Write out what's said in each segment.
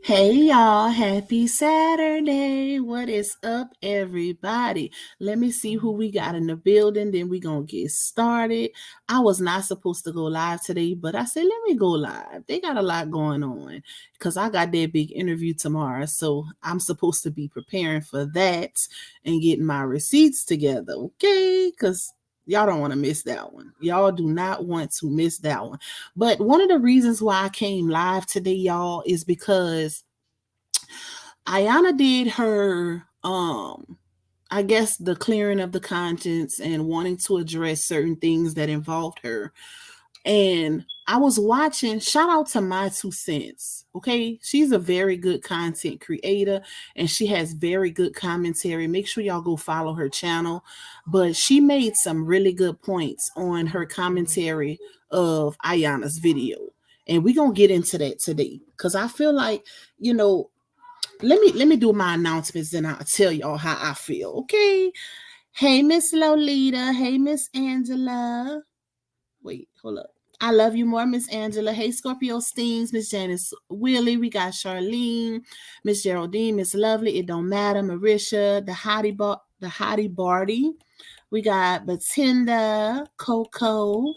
Hey y'all, happy Saturday. What is up, everybody? Let me see who we got in the building, then we gonna get started. I was not supposed to go live today, but I said, let me go live. They got a lot going on because I got that big interview tomorrow. So I'm supposed to be preparing for that and getting my receipts together, okay? Because y'all don't want to miss that one. Y'all do not want to miss that one. But one of the reasons why I came live today, y'all, is because Ayana did her I guess the clearing of the conscience and wanting to address certain things that involved her. And I was watching, shout out to My Two Cents. Okay. She's a very good content creator and she has very good commentary. Make sure y'all go follow her channel. But she made some really good points on her commentary of Ayana's video. And we're gonna get into that today. Cause I feel like, you know, let me do my announcements and I'll tell y'all how I feel. Okay. Hey Miss Lolita. Hey Miss Angela. Wait, hold up. I love you more, Miss Angela. Hey, Scorpio Steens, Miss Janice Willie. We got Charlene, Miss Geraldine, Miss Lovely. It don't matter, Marisha, the Hottie Barty. We got Batinda, Coco,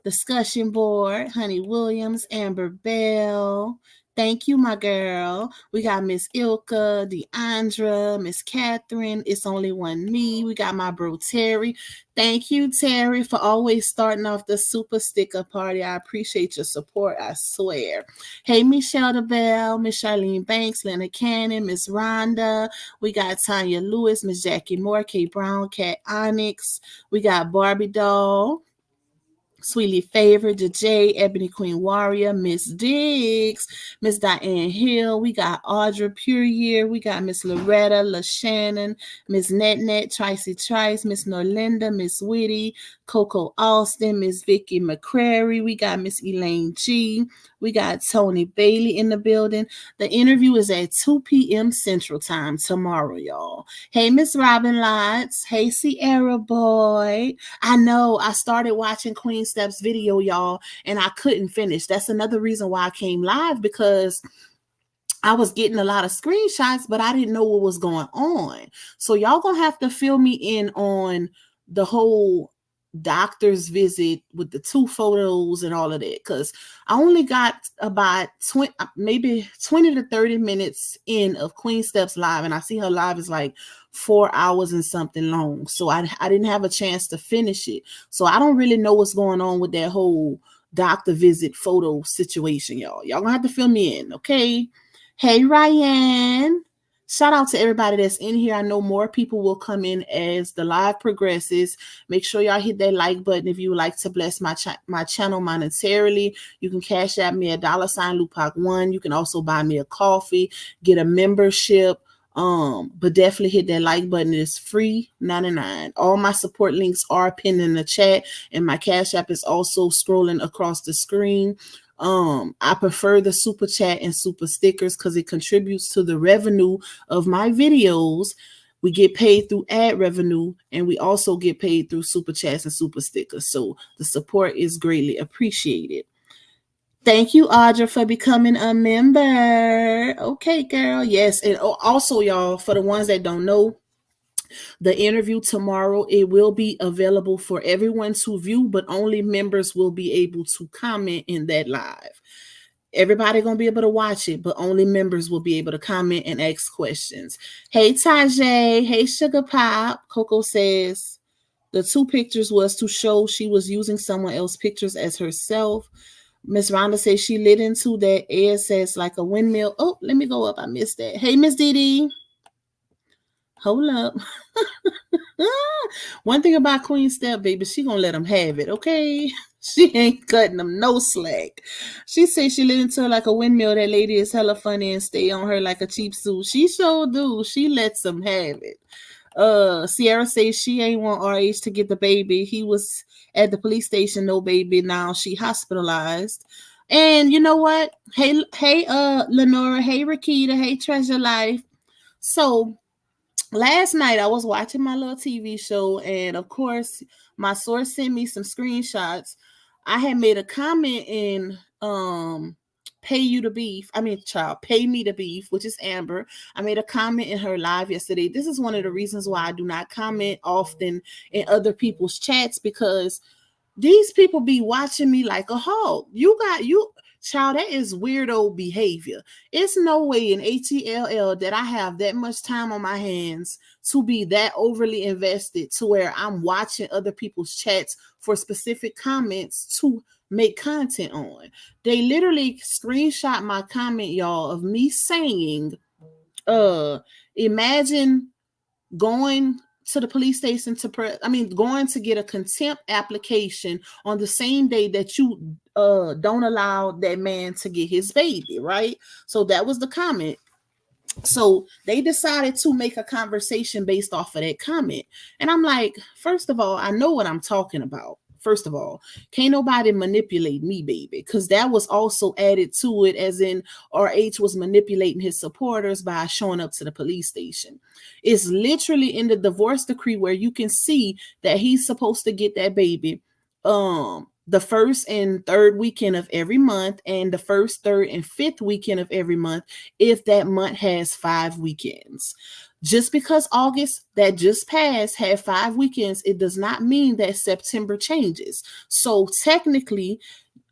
Discussion Board, Honey Williams, Amber Bell. Thank you, my girl. We got Miss Ilka, Deandra, Miss Catherine. It's only one me. We got my bro Terry. Thank you, Terry, for always starting off the super sticker party. I appreciate your support, I swear. Hey, Michelle DeBelle, Miss Charlene Banks, Leonard Cannon, Miss Rhonda. We got Tanya Lewis, Miss Jackie Moore, Kate Brown, Cat Onyx. We got Barbie Doll. Sweetly Favored, JJ, Ebony Queen Warrior, Miss Diggs, Miss Diane Hill. We got Audra Pure Year. We got Miss Loretta, LaShannon, Miss Net, Tricey Trice, Miss Norlinda, Miss Witty, Coco Austin, Miss Vicky McCrary. We got Miss Elaine G. We got Tony Bailey in the building. The interview is at 2 p.m. Central Time tomorrow, y'all. Hey, Miss Robin Lots. Hey, Sierra Boy. I know I started watching Queen Steps video, y'all, and I couldn't finish. That's another reason why I came live because I was getting a lot of screenshots, but I didn't know what was going on. So y'all gonna have to fill me in on the whole doctor's visit with the two photos and all of that because I only got about 20 maybe 20 to 30 minutes in of Queen Steps live, and I see her live is like 4 hours and something long, so I didn't have a chance to finish it, so I don't really know what's going on with that whole doctor visit photo situation. Y'all gonna have to fill me in, okay? Hey, Ryan. Shout out to everybody that's in here. I know more people will come in as the live progresses. Make sure y'all hit that like button if you would like to bless my channel monetarily. You can cash at me $Lupac1. You can also buy me a coffee, get a membership. But definitely hit that like button. It's free, 99. All my support links are pinned in the chat, and my Cash App is also scrolling across the screen. I prefer the super chat and super stickers because it contributes to the revenue of my videos. We get paid through ad revenue and we also get paid through super chats and super stickers. So the support is greatly appreciated. Thank you, Audra, for becoming a member. Okay, girl. Yes. And also, y'all, for the ones that don't know, the interview tomorrow, it will be available for everyone to view, but only members will be able to comment in that live. Everybody gonna be able to watch it, but only members will be able to comment and ask questions. Hey Tajay, hey Sugar Pop. Coco says the two pictures was to show she was using someone else's pictures as herself. Miss Rhonda says she lit into that air says like a windmill. Oh, let me go up. I missed that. Hey Miss Dee. Hold up. One thing about Queen Step, baby, she gonna let them have it, okay? She ain't cutting them no slack. She say she lit into like a windmill. That lady is hella funny and stay on her like a cheap suit. She sure do. She lets them have it. Sierra says she ain't want RH to get the baby. He was at the police station, no baby. Now she hospitalized. And you know what? Hey, Lenora. Hey, Rakita. Hey, Treasure Life. So last night I was watching my little TV show, and of course, my source sent me some screenshots. I had made a comment in pay you the beef. I mean, child, pay me the beef, which is Amber. I made a comment in her live yesterday. This is one of the reasons why I do not comment often in other people's chats, because these people be watching me like a hawk. Child, that is weirdo behavior. It's no way in ATLL that I have that much time on my hands to be that overly invested to where I'm watching other people's chats for specific comments to make content on. They literally screenshot my comment, y'all, of me saying, imagine going to the police station going to get a contempt application on the same day that you don't allow that man to get his baby, right? So that was the comment. So they decided to make a conversation based off of that comment. And I'm like, first of all, I know what I'm talking about. First of all, can't nobody manipulate me, baby, because that was also added to it, as in RH was manipulating his supporters by showing up to the police station. It's literally in the divorce decree where you can see that he's supposed to get that baby the first and third weekend of every month, and the first, third, and fifth weekend of every month if that month has 5 weekends. Just because August that just passed had 5 weekends, it does not mean that September changes. So technically,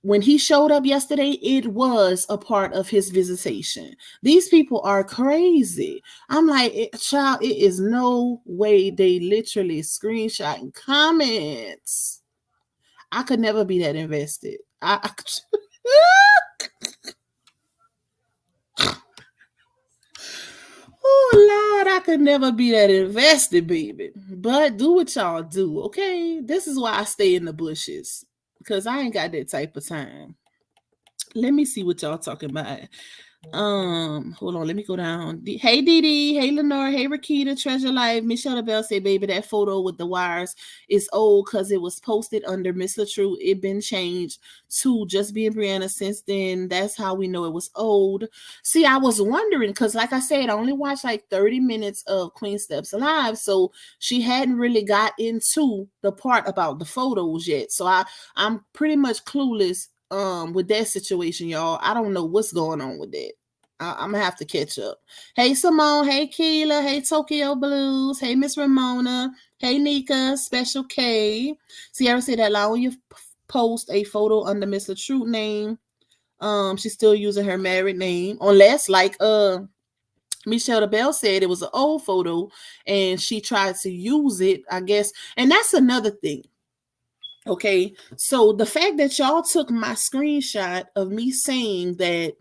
when he showed up yesterday, it was a part of his visitation. These people are crazy. I'm like, child, it is no way. They literally screenshotting comments. I could never be that invested. Oh, Lord, I could never be that invested, baby. But do what y'all do, okay? This is why I stay in the bushes, because I ain't got that type of time. Let me see what y'all talking about. Hold on, let me go down. Hey Dee, hey Lenore, hey Rakita, Treasure Life. Michelle Bell said, baby, that photo with the wires is old because it was posted under Miss LaTrue. It been changed to Just Being Brianna since then. That's how we know it was old. See, I was wondering, because like I said, I only watched like 30 minutes of Queen Steps Alive, so she hadn't really got into the part about the photos yet. So I'm pretty much clueless with that situation, y'all. I don't know what's going on with that. I'm gonna have to catch up. Hey Simone, hey Keela, hey Tokyo Blues, hey Miss Ramona, hey Nika, Special K. Sierra said that allow when you post a photo under Miss LaTrue name, she's still using her married name, unless like Michelle Bell said it was an old photo and she tried to use it, I guess. And that's another thing. Okay, so the fact that y'all took my screenshot of me saying that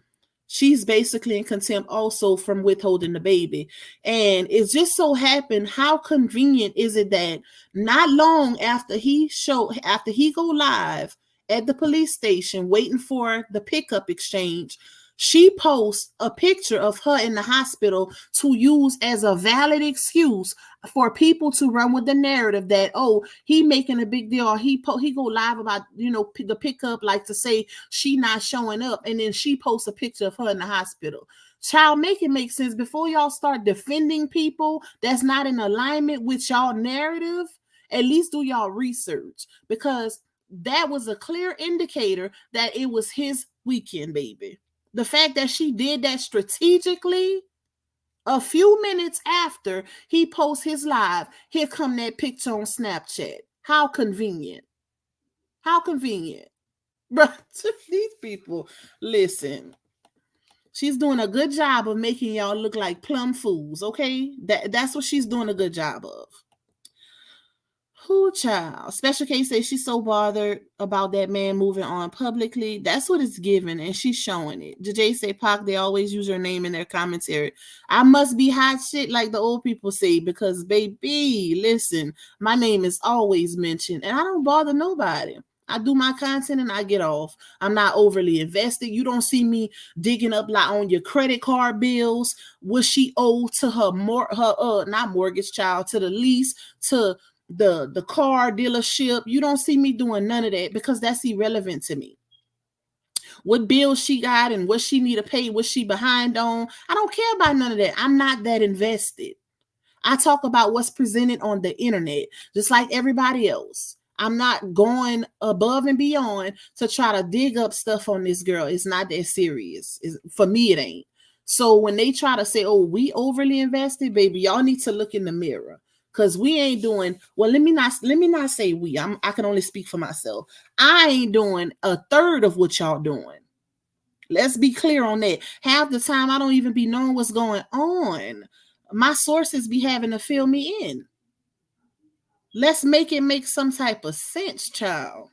she's basically in contempt also from withholding the baby, and it just so happened, how convenient is it that not long after he go live at the police station waiting for the pickup exchange, she posts a picture of her in the hospital to use as a valid excuse for people to run with the narrative that, oh, he making a big deal, or he go live about, the pickup, like to say she not showing up, and then she posts a picture of her in the hospital. Child, make it make sense before y'all start defending people that's not in alignment with y'all narrative. At least do y'all research, because that was a clear indicator that it was his weekend, baby. The fact that she did that strategically, a few minutes after he posts his live, here come that picture on Snapchat. How convenient. How convenient. Bro, these people, listen. She's doing a good job of making y'all look like plum fools, okay? That's what she's doing a good job of. Who, child? Special K says she's so bothered about that man moving on publicly. That's what it's giving, and she's showing it. JJ say, Pac, they always use your name in their commentary. I must be hot shit like the old people say, because, baby, listen, my name is always mentioned, and I don't bother nobody. I do my content and I get off. I'm not overly invested. You don't see me digging up like on your credit card bills. Was she owed to her not mortgage, child, to the lease, to the car dealership? You don't see me doing none of that, because that's irrelevant to me. What bills she got and what she need to pay, what she behind on, I don't care about none of that. I'm not that invested. I talk about what's presented on the internet, just like everybody else. I'm not going above and beyond to try to dig up stuff on this girl. It's not that serious. For me, it ain't. So when they try to say, oh, we overly invested, baby, y'all need to look in the mirror. Cause we ain't doing well. Let me not say we. I can only speak for myself. I ain't doing a third of what y'all doing. Let's be clear on that. Half the time I don't even be knowing what's going on. My sources be having to fill me in. Let's make it make some type of sense, child.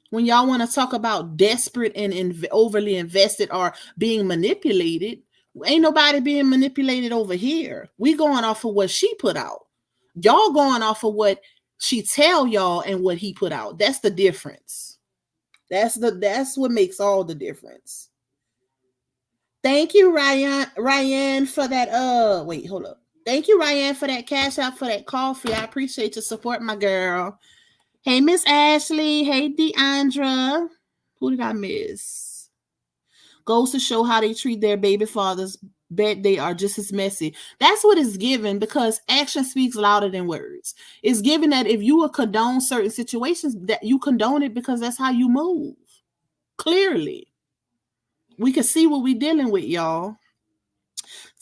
When y'all want to talk about desperate and overly invested or being manipulated, ain't nobody being manipulated over here. We going off of what she put out. Y'all going off of what she tell y'all and what he put out. That's the difference. That's what makes all the difference. Thank you, Ryan, for that. Wait, hold up. Thank you, Ryan, for that cash out for that coffee. I appreciate your support, my girl. Hey, Miss Ashley. Hey, Deandra. Who did I miss? Goes to show how they treat their baby fathers. Bet they are just as messy. That's what it's given, because action speaks louder than words. It's given that if you will condone certain situations, that you condone it because that's how you move. Clearly. We can see what we dealing with, y'all.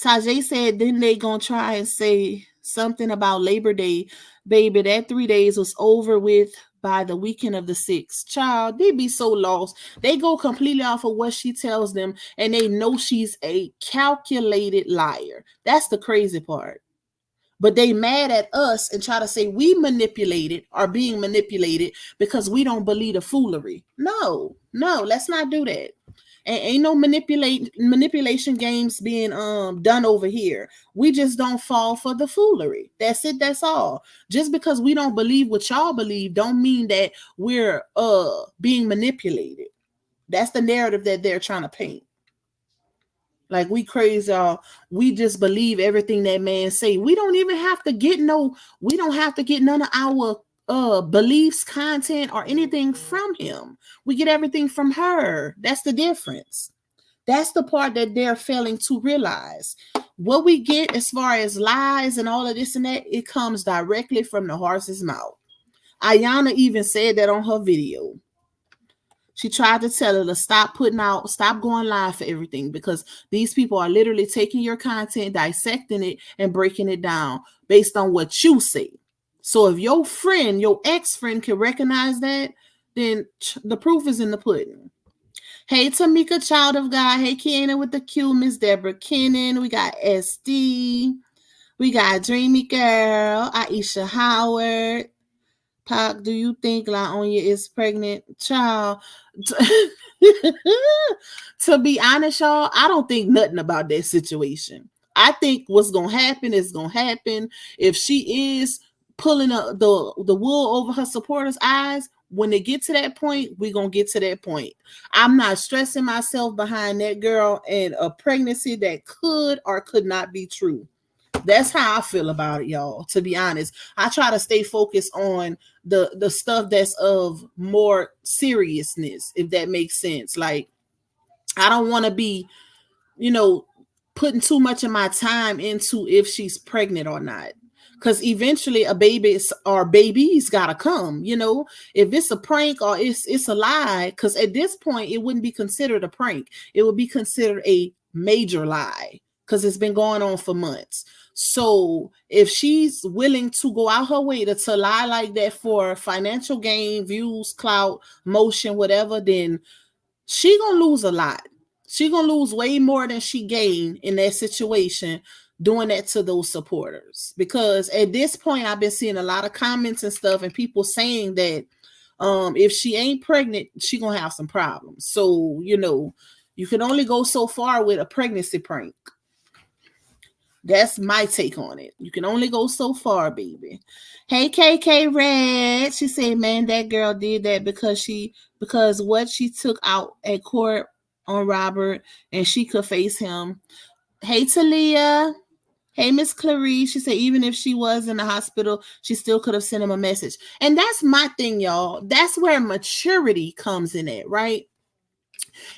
Tajay said, then they gonna try and say something about Labor Day. Baby, that 3 days was over with by the weekend of the 6th. Child, they be so lost. They go completely off of what she tells them, and they know she's a calculated liar. That's the crazy part. But they mad at us and try to say we manipulated, are being manipulated because we don't believe the foolery. No, let's not do that. Ain't no manipulation games being done over here. We just don't fall for the foolery. That's it. That's all. Just because we don't believe what y'all believe don't mean that we're being manipulated. That's the narrative that they're trying to paint. Like we crazy, y'all. We just believe everything that man say. We don't even have to get we don't have to get none of our beliefs, content, or anything from him. We get everything from her. That's the difference. That's the part that they're failing to realize. What we get as far as lies and all of this and that, it comes directly from the horse's mouth. Ayana even said that on her video. She tried to tell her to stop going live for everything, because these people are literally taking your content, dissecting it, and breaking it down based on what you say. So if your friend, your ex-friend can recognize that, then the proof is in the pudding. Hey, Tamika, child of God. Hey, Kiana with the Q, Miss Deborah Kennan. We got SD. We got Dreamy Girl, Aisha Howard. Pac, do you think LaOnya is pregnant? Child, to be honest, y'all, I don't think nothing about that situation. I think what's going to happen is going to happen. If she is pulling the wool over her supporters' eyes, when they get to that point, we're going to get to that point. I'm not stressing myself behind that girl and a pregnancy that could or could not be true. That's how I feel about it, y'all. To be honest, I try to stay focused on the stuff that's of more seriousness, if that makes sense. Like, I don't want to be, putting too much of my time into if she's pregnant or not. Because eventually a baby or babies gotta come, if it's a prank or it's a lie. Because at this point, it wouldn't be considered a prank. It would be considered a major lie, because it's been going on for months. So if she's willing to go out her way to lie like that for financial gain, views, clout, motion, whatever, then she gonna lose a lot. She gonna lose way more than she gained in that situation doing that to those supporters. Because at this point, I've been seeing a lot of comments and stuff and people saying that if she ain't pregnant, she gonna have some problems. So, you can only go so far with a pregnancy prank. That's my take on it. You can only go so far, baby. Hey, KK Red. She said, man, that girl did that because what she took out at court on Robert, and she could face him. Hey, Talia. Hey, Miss Clarice. She said, even if she was in the hospital, she still could have sent him a message. And that's my thing, y'all. That's where maturity comes in at, right?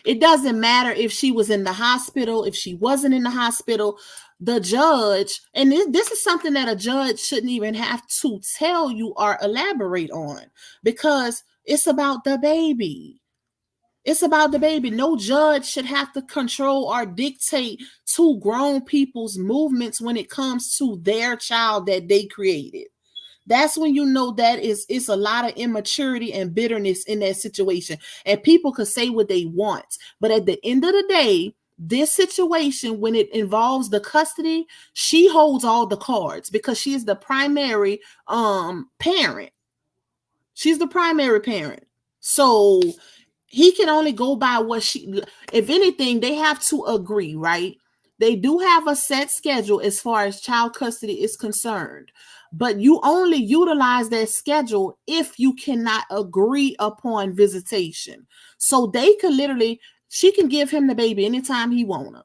It doesn't matter if she was in the hospital, if she wasn't in the hospital. the judge, and this is something that a judge shouldn't even have to tell you or elaborate on, because it's about the baby. It's about the baby. No judge should have to control or dictate to grown people's movements when it comes to their child that they created. That's when you know that it's a lot of immaturity and bitterness in that situation. And people could say what they want, but at the end of the day, this situation, when it involves the custody, she holds all the cards because she is the primary parent. She's the primary parent. So he can only go by what she, if anything, they have to agree, right? They do have a set schedule as far as child custody is concerned, but you only utilize that schedule if you cannot agree upon visitation. So they could literally, she can give him the baby anytime he wanna,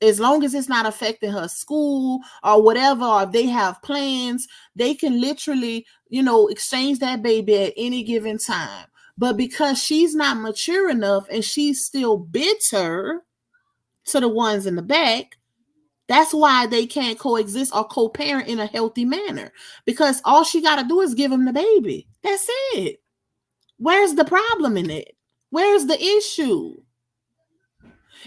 as long as it's not affecting her school or whatever, or if they have plans, they can literally, exchange that baby at any given time. But because she's not mature enough and she's still bitter to the ones in the back, that's why they can't coexist or co-parent in a healthy manner. Because all she got to do is give him the baby. That's it. Where's the problem in it? Where's the issue?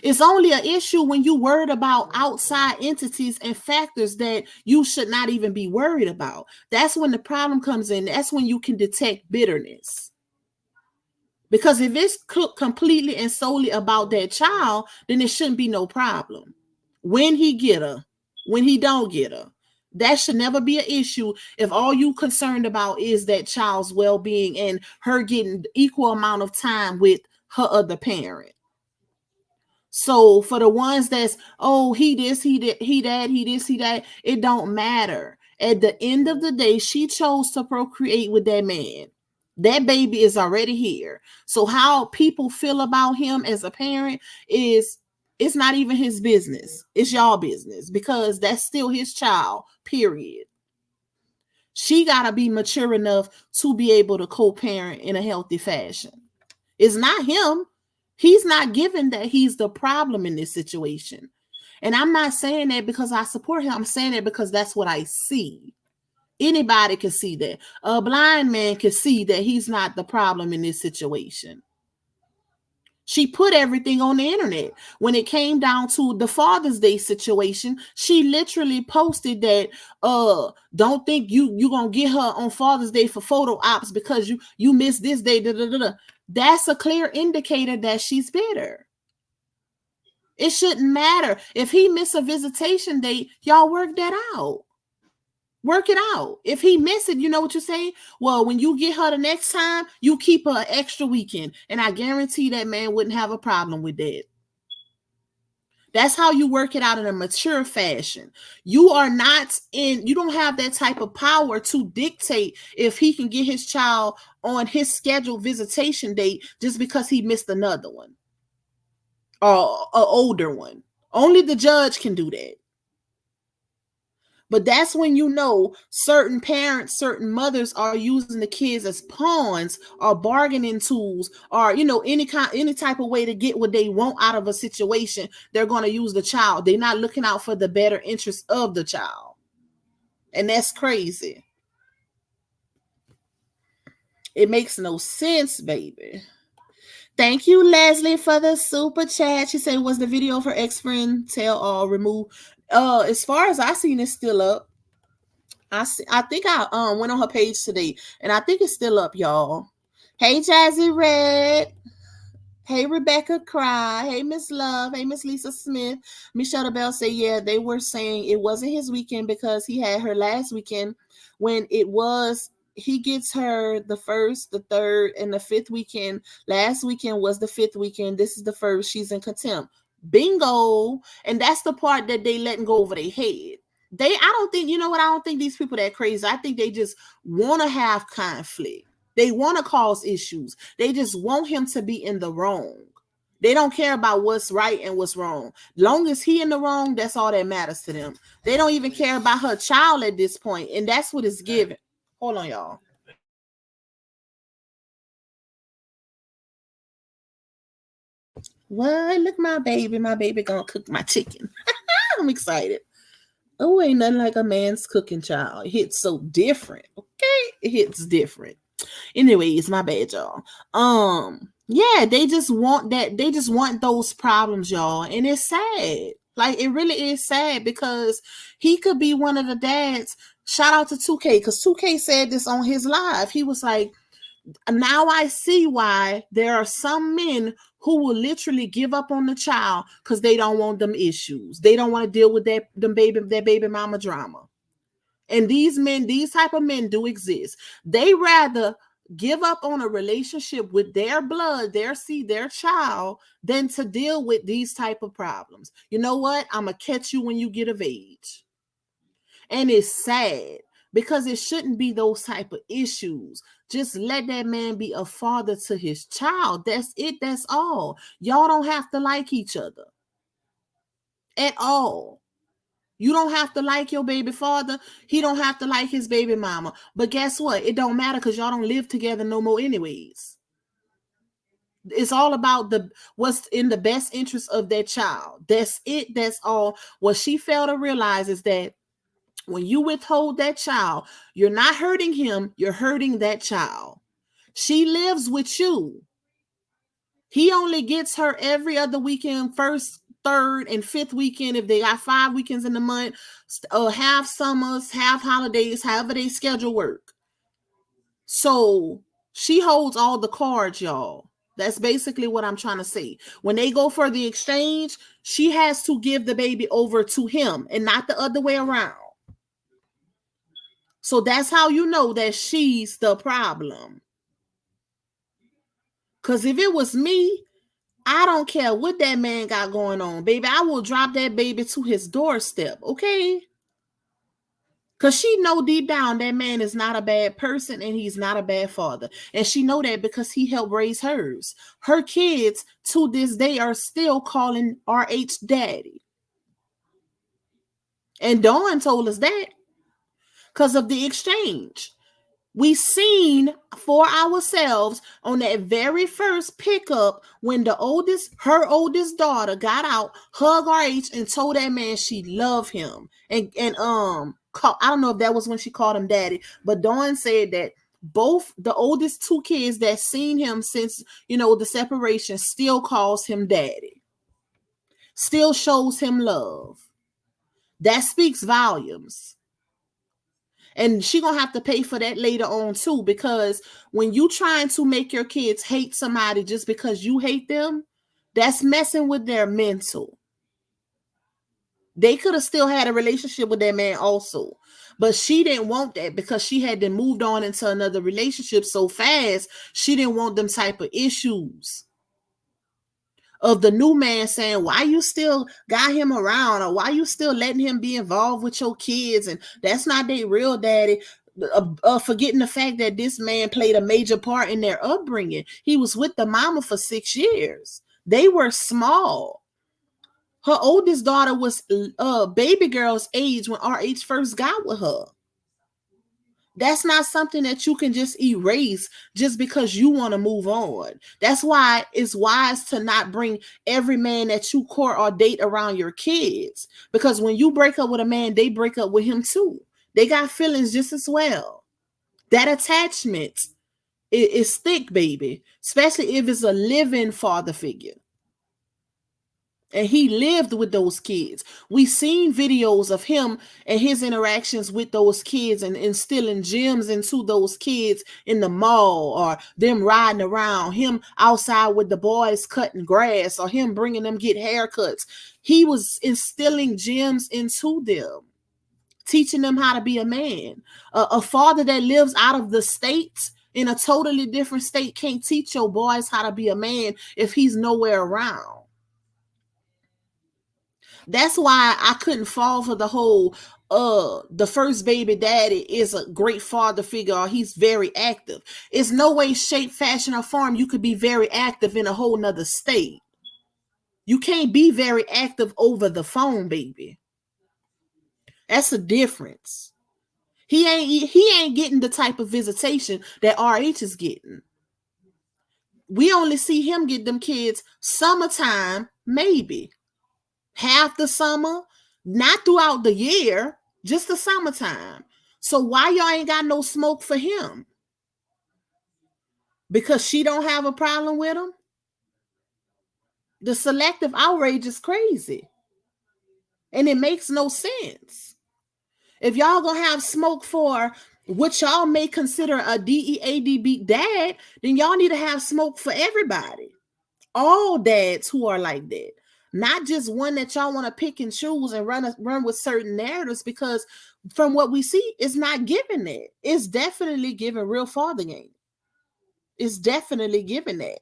It's only an issue when you worried about outside entities and factors that you should not even be worried about. That's when the problem comes in. That's when you can detect bitterness. Because if it's completely and solely about that child, then it shouldn't be no problem. When he get her, when he don't get her, that should never be an issue if all you concerned about is that child's well-being and her getting equal amount of time with her other parent. So for the ones that's, oh, he this, he that, he this, he that, it don't matter. At the end of the day, she chose to procreate with that man. That baby is already here. So how people feel about him as a parent is, it's not even his business. It's y'all business, because that's still his child, period. She got to be mature enough to be able to co-parent in a healthy fashion. It's not him. He's not given that he's the problem in this situation. And I'm not saying that because I support him. I'm saying that because that's what I see. Anybody can see that. A blind man can see that he's not the problem in this situation. She put everything on the internet. When it came down to the Father's Day situation, she literally posted that, don't think you're going to get her on Father's Day for photo ops because you missed this day. Da, da, da, da. That's a clear indicator that she's bitter. It shouldn't matter. If he missed a visitation date, y'all work that out. Work it out. If he missed it, you know what you're saying? Well, when you get her the next time, you keep her an extra weekend. And I guarantee that man wouldn't have a problem with that. That's how you work it out in a mature fashion. You don't have that type of power to dictate if he can get his child on his scheduled visitation date just because he missed another one or an older one. Only the judge can do that. But that's when you know certain parents, certain mothers are using the kids as pawns or bargaining tools, or any type of way to get what they want out of a situation. They're going to use the child. They're not looking out for the better interest of the child. And that's crazy. It makes no sense, baby. Thank you, Leslie, for the super chat. She said, was the video of her ex-friend tell all removed? As far as I seen, it's still up. I think I went on her page today, and I think it's still up, y'all. Hey, Jazzy Red. Hey, Rebecca Cry. Hey, Miss Love. Hey, Miss Lisa Smith. Michelle Bell say, yeah, they were saying it wasn't his weekend because he had her last weekend when it was. He gets her the first, the third, and the fifth weekend. Last weekend was the fifth weekend. This is the first. She's in contempt. Bingo. And that's the part that they letting go over their head. I don't think these people that crazy. I think they just want to have conflict. They want to cause issues. They just want him to be in the wrong. They don't care about what's right and what's wrong. Long as he in the wrong, that's all that matters to them. They don't even care about her child at this point, and that's what it's given. Hold on, y'all. What? Look, my baby. My baby gonna cook my chicken. I'm excited. Oh, ain't nothing like a man's cooking, child. It hits so different. Okay, it hits different. Anyways, my bad, y'all. Yeah, they just want that. They just want those problems, y'all, and it's sad. Like, it really is sad because he could be one of the dads. Shout out to 2K, because 2K said this on his live. He was like, now I see why there are some men who will literally give up on the child because they don't want them issues. They don't want to deal with that baby mama drama. And these men, these type of men do exist. They rather give up on a relationship with their blood, their seed, their child, than to deal with these type of problems. You know what? I'm gonna catch you when you get of age. And it's sad because it shouldn't be those type of issues. Just let that man be a father to his child. That's it. That's all. Y'all don't have to like each other at all. You don't have to like your baby father. He don't have to like his baby mama. But guess what? It don't matter because y'all don't live together no more anyways. It's all about what's in the best interest of that child. That's it. That's all. What she failed to realize is that when you withhold that child, you're not hurting him, you're hurting that child. She lives with you. He only gets her every other weekend, first, third, and fifth weekend if they got 5 weekends in the month, half summers, half holidays, however they schedule work. So she holds all the cards, y'all. That's basically what I'm trying to say. When they go for the exchange, she has to give the baby over to him and not the other way around. So that's how you know that she's the problem. Because if it was me, I don't care what that man got going on, baby. I will drop that baby to his doorstep, okay? Because she know deep down that man is not a bad person and he's not a bad father. And she know that because he helped raise hers. Her kids to this day are still calling RH daddy. And Dawn told us that because of the exchange. We seen for ourselves on that very first pickup when her oldest daughter got out, hugged RH, and told that man she loved him. And I don't know if that was when she called him daddy, but Dawn said that both the oldest 2 kids that seen him since, the separation still calls him daddy. Still shows him love. That speaks volumes. And she gonna have to pay for that later on too, because when you trying to make your kids hate somebody just because you hate them, that's messing with their mental. They could have still had a relationship with that man also, but she didn't want that because she had then moved on into another relationship so fast. She didn't want them type of issues of the new man saying, why you still got him around, or why you still letting him be involved with your kids, and that's not their real daddy. Forgetting the fact that this man played a major part in their upbringing. He was with the mama for 6 years. They were small. Her oldest daughter was baby girl's age when RH first got with her. That's not something that you can just erase just because you want to move on. That's why it's wise to not bring every man that you court or date around your kids. Because when you break up with a man, they break up with him too. They got feelings just as well. That attachment is thick, baby. Especially if it's a living father figure. And he lived with those kids. We seen videos of him and his interactions with those kids and instilling gems into those kids in the mall, or them riding around, him outside with the boys cutting grass, or him bringing them get haircuts. He was instilling gems into them, teaching them how to be a man. A father that lives out of the state in a totally different state can't teach your boys how to be a man if he's nowhere around. That's why I couldn't fall for the whole the first baby daddy is a great father figure, or he's very active. It's no way, shape, fashion, or form you could be very active in a whole nother state. You can't be very active over the phone, baby. That's a difference. He ain't getting the type of visitation that RH is getting. We only see him get them kids summertime, maybe half the summer, Not throughout the year, just the summertime. So why y'all ain't got no smoke for him? Because she don't have a problem with him? The selective outrage is crazy. And it makes no sense. If y'all gonna have smoke for what y'all may consider a DEAD dad, then y'all need to have smoke for everybody. All dads who are like that. Not just one that y'all want to pick and choose and run with certain narratives, because from what we see, it's not giving that. It's definitely giving real father game. It's definitely giving that.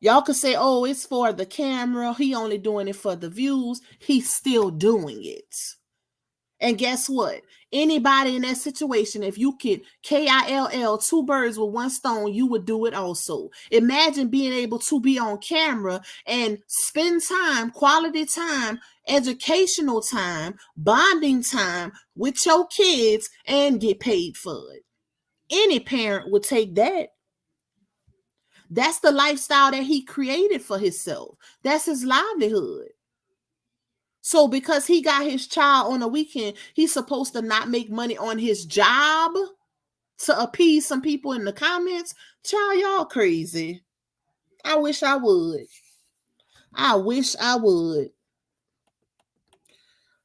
Y'all could say, oh, it's for the camera. He only doing it for the views. He's still doing it. And guess what? Anybody in that situation, if you could KILL, two birds with one stone, you would do it also. Imagine being able to be on camera and spend time, quality time, educational time, bonding time with your kids and get paid for it. Any parent would take that. That's the lifestyle that he created for himself. That's his livelihood. So because he got his child on the weekend, he's supposed to not make money on his job to appease some people in the comments? Child, y'all crazy. I wish I would. I wish I would.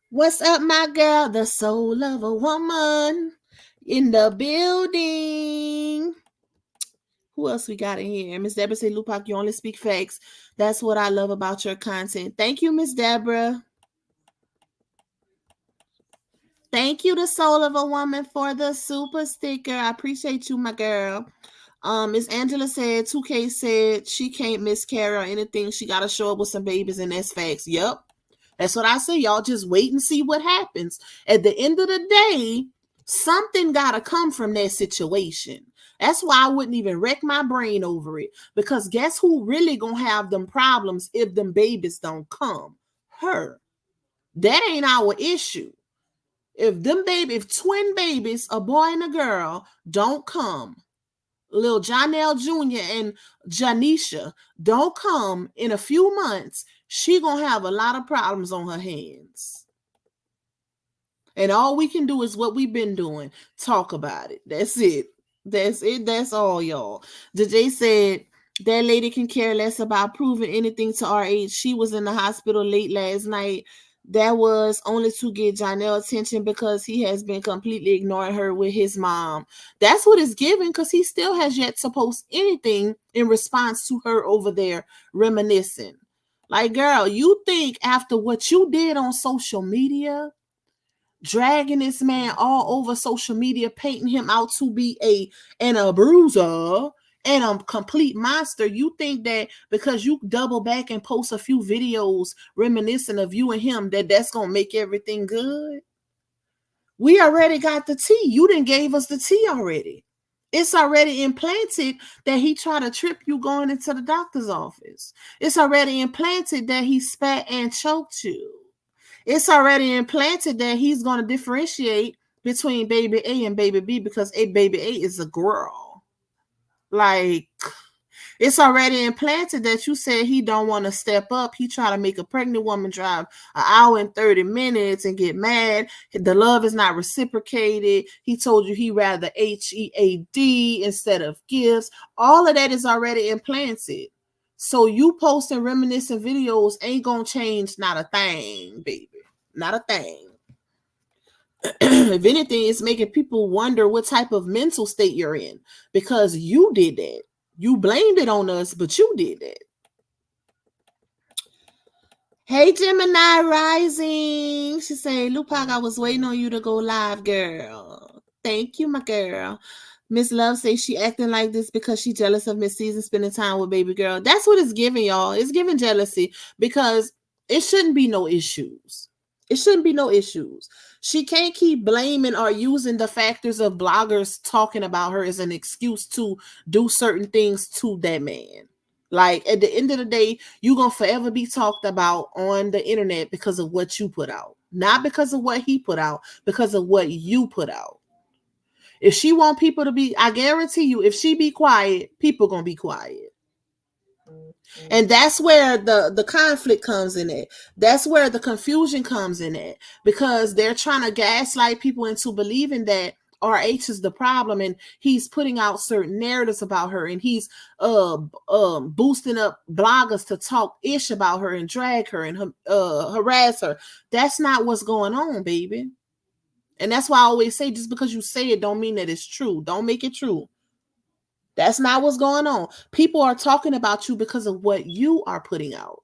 What's up, my girl? The soul of a woman in the building. Who else we got in here? Miss Deborah said, Lupac, you only speak facts. That's what I love about your content. Thank you, Miss Deborah. Thank you, the soul of a woman, for the super sticker. I appreciate you, my girl. Miss Angela said, 2K said she can't miscarry or anything. She got to show up with some babies, and that's facts. Yep. That's what I say. Y'all just wait and see what happens. At the end of the day, something got to come from that situation. That's why I wouldn't even wreck my brain over it. Because guess who really going to have them problems if them babies don't come? Her. That ain't our issue. If twin babies, a boy and a girl, don't come, little Jonelle Jr. and Janisha don't come in a few months, she gonna have a lot of problems on her hands. And all we can do is what we've been doing. Talk about it. That's it. That's it. That's all, y'all. DJ said, that lady can care less about proving anything to our age. She was in the hospital late last night. That was only to get Janelle attention because he has been completely ignoring her with his mom. That's what it's given, because he still has yet to post anything in response to her over there reminiscing. Like, girl, you think after what you did on social media, dragging this man all over social media, painting him out to be a bruiser and a complete monster, you think that because you double back and post a few videos reminiscent of you and him, that's gonna make everything good? We already got the tea. You done gave us the tea already. It's already implanted that he tried to trip you going into the doctor's office. It's already implanted that he spat and choked you. It's already implanted that he's going to differentiate between baby A and baby B because baby A is a girl. Like, it's already implanted that you said he don't want to step up. He try to make a pregnant woman drive an hour and 30 minutes and get mad. The love is not reciprocated. He told you he rather HEAD instead of gifts. All of that is already implanted. So you posting reminiscent videos ain't going to change not a thing, baby. Not a thing. If anything, it's making people wonder what type of mental state you're in, because you did that. You blamed it on us, but you did that. Hey, Gemini Rising. She said, Lupac, I was waiting on you to go live, girl. Thank you, my girl. Miss Love says she acting like this because she jealous of Miss Season spending time with baby girl. That's what it's giving, y'all. It's giving jealousy, because it shouldn't be no issues. It shouldn't be no issues. She can't keep blaming or using the factors of bloggers talking about her as an excuse to do certain things to that man. Like, at the end of the day, you're going to forever be talked about on the internet because of what you put out. Not because of what he put out, because of what you put out. If she want people to be, I guarantee you, if she be quiet, people going to be quiet. And that's where the conflict comes in at. That's where the confusion comes in at, because they're trying to gaslight people into believing that RH is the problem, and he's putting out certain narratives about her, and he's boosting up bloggers to talk ish about her and drag her and harass her. That's not what's going on, baby. And that's why I always say, just because you say it don't mean that it's true. Don't make it true. That's not what's going on. People are talking about you because of what you are putting out.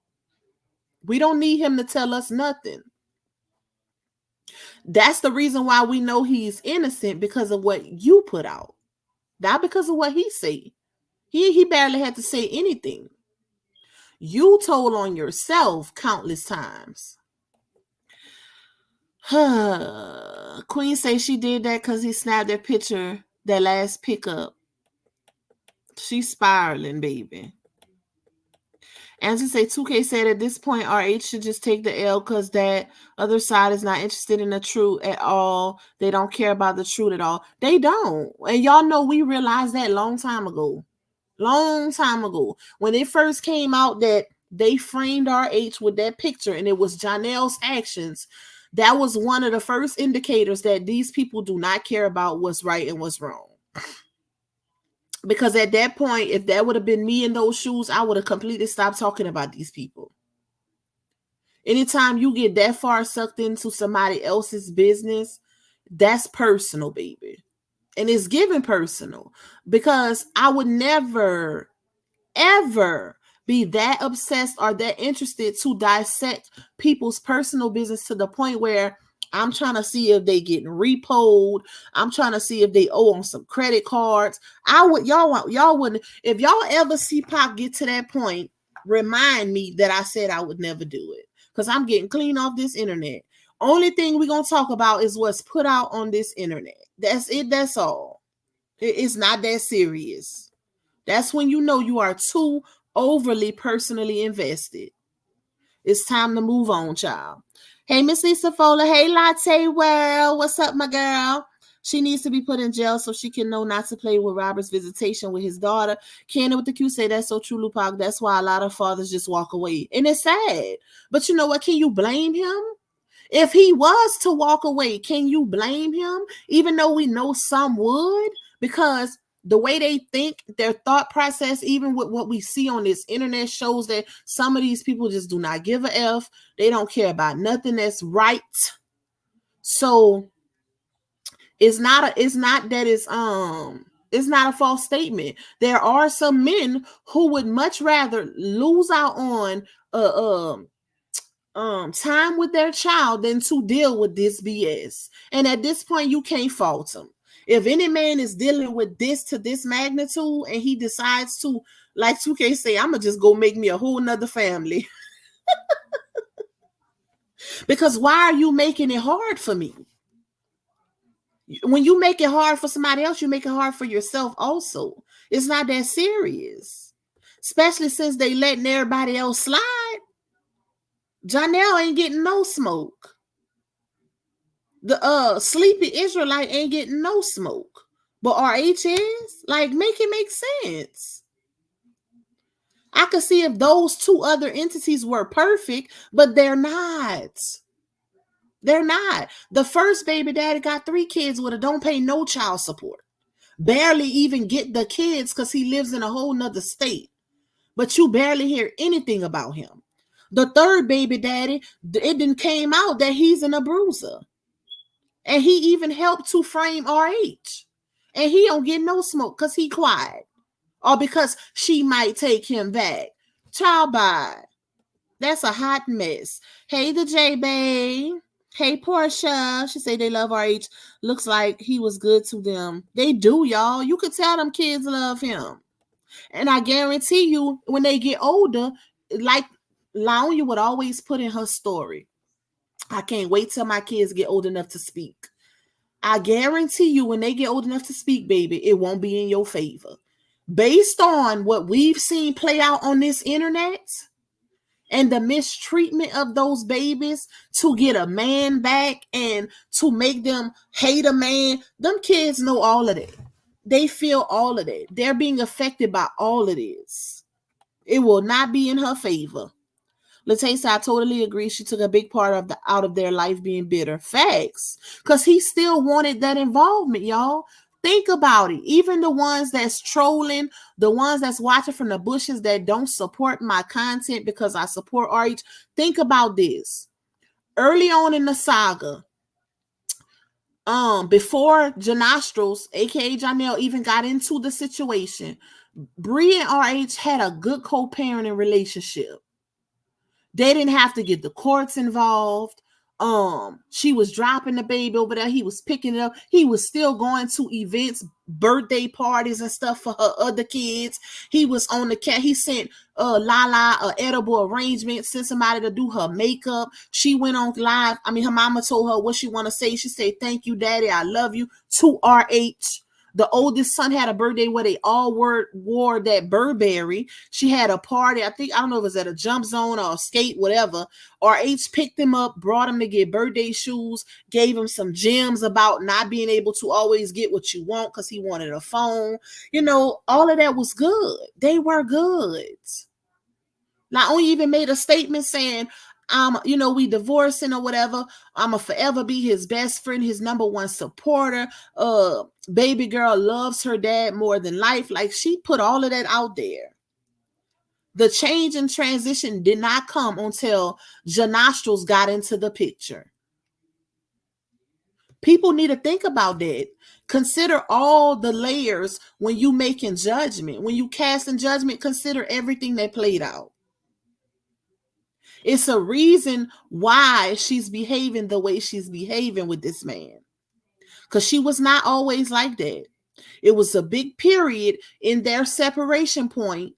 We don't need him to tell us nothing. That's the reason why we know he's innocent, because of what you put out, not because of what he said. He barely had to say anything. You told on yourself countless times. Queen say she did that because he snapped that picture, that last pickup. She's spiraling, baby. Angie say 2K said at this point RH should just take the L because that other side is not interested in the truth at all. They don't care about the truth at all. They don't. And y'all know we realized that long time ago. Long time ago. When it first came out that they framed RH with that picture and it was Janelle's actions, that was one of the first indicators that these people do not care about what's right and what's wrong. Because at that point, if that would have been me in those shoes, I would have completely stopped talking about these people. Anytime you get that far sucked into somebody else's business, that's personal, baby. And it's given personal, because I would never, ever be that obsessed or that interested to dissect people's personal business to the point where I'm trying to see if they getting repoed. I'm trying to see if they owe on some credit cards. Y'all wouldn't, if y'all ever see Pac get to that point, remind me that I said I would never do it, because I'm getting clean off this internet. Only thing we're going to talk about is what's put out on this internet. That's it. That's all. It's not that serious. That's when you know you are too overly personally invested. It's time to move on, child. Hey, Miss Lisa Fowler. Hey, Latte World. What's up, my girl? She needs to be put in jail so she can know not to play with Robert's visitation with his daughter. Candy with the Q say that's so true, Lupac. That's why a lot of fathers just walk away. And it's sad. But you know what? Can you blame him? If he was to walk away, can you blame him? Even though we know some would, because the way they think, their thought process, even with what we see on this internet, shows that some of these people just do not give a F. They don't care about nothing that's right. So it's not a false statement. There are some men who would much rather lose out on time with their child than to deal with this BS. And at this point, you can't fault them. If any man is dealing with this to this magnitude and he decides to, like 2K say, I'm gonna just go make me a whole nother family. Because why are you making it hard for me? When you make it hard for somebody else, you make it hard for yourself also. It's not that serious. Especially since they letting everybody else slide. Janelle ain't getting no smoke. The sleepy Israelite ain't getting no smoke. But RH is? Like, make it make sense. I could see if those two other entities were perfect, but they're not. They're not. The first baby daddy got 3 kids with her, don't pay no child support. Barely even get the kids because he lives in a whole nother state. But you barely hear anything about him. The third baby daddy, it didn't came out that he's an abuser. And he even helped to frame RH. And he don't get no smoke because he quiet. Or because she might take him back. Child, bye. That's a hot mess. Hey, the J-Bay. Hey, Portia. She say they love RH. Looks like he was good to them. They do, y'all. You could tell them kids love him. And I guarantee you, when they get older, like Laonya would always put in her story, I can't wait till my kids get old enough to speak. I guarantee you, when they get old enough to speak, baby, it won't be in your favor. Based on what we've seen play out on this internet and the mistreatment of those babies to get a man back and to make them hate a man, them kids know all of that. They feel all of that. They're being affected by all of this. It will not be in her favor. Latessa, I totally agree. She took a big part of out of their life being bitter. Facts. Because he still wanted that involvement, y'all. Think about it. Even the ones that's trolling, the ones that's watching from the bushes that don't support my content because I support RH. Think about this. Early on in the saga, before Janostrals, aka Janelle, even got into the situation, Bree and RH had a good co-parenting relationship. They didn't have to get the courts involved. She was dropping the baby over there. He was picking it up. He was still going to events, birthday parties and stuff for her other kids. He was on the cat. He sent Lala a edible arrangement, sent somebody to do her makeup. She went on live. I mean, her mama told her what she want to say. She said, "Thank you, Daddy. I love you." To RH. The oldest son had a birthday where they all wore that Burberry. She had a party. I don't know if it was at a jump zone or a skate, whatever. RH picked him up, brought him to get birthday shoes, gave him some gems about not being able to always get what you want because he wanted a phone. You know, all of that was good. They were good. Not only even made a statement saying, we divorcing or whatever. I'ma forever be his best friend, his number one supporter. Baby girl loves her dad more than life. Like, she put all of that out there. The change and transition did not come until Janostrals got into the picture. People need to think about that. Consider all the layers when you making judgment. When you casting judgment, consider everything that played out. It's a reason why she's behaving the way she's behaving with this man. Because she was not always like that. It was a big period in their separation point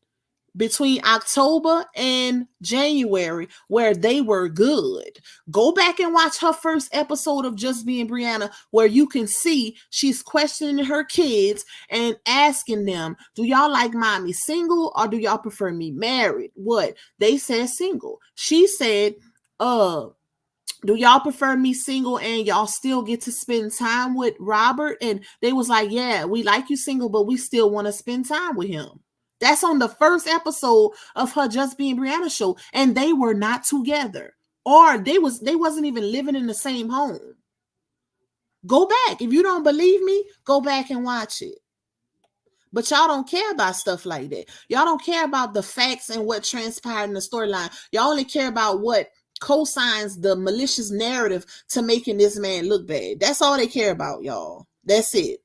between October and January where they were good. Go back and watch her first episode of Just Being Brianna, where you can see she's questioning her kids and asking them, do y'all like mommy single or do y'all prefer me married? What? They said single. She said, do y'all prefer me single and y'all still get to spend time with Robert? And they was like, yeah, we like you single, but we still want to spend time with him. That's on the first episode of her Just Being Brianna show. And they were not together. Or they wasn't even living in the same home. Go back. If you don't believe me, go back and watch it. But y'all don't care about stuff like that. Y'all don't care about the facts and what transpired in the storyline. Y'all only care about what co-signs the malicious narrative to making this man look bad. That's all they care about, y'all. That's it.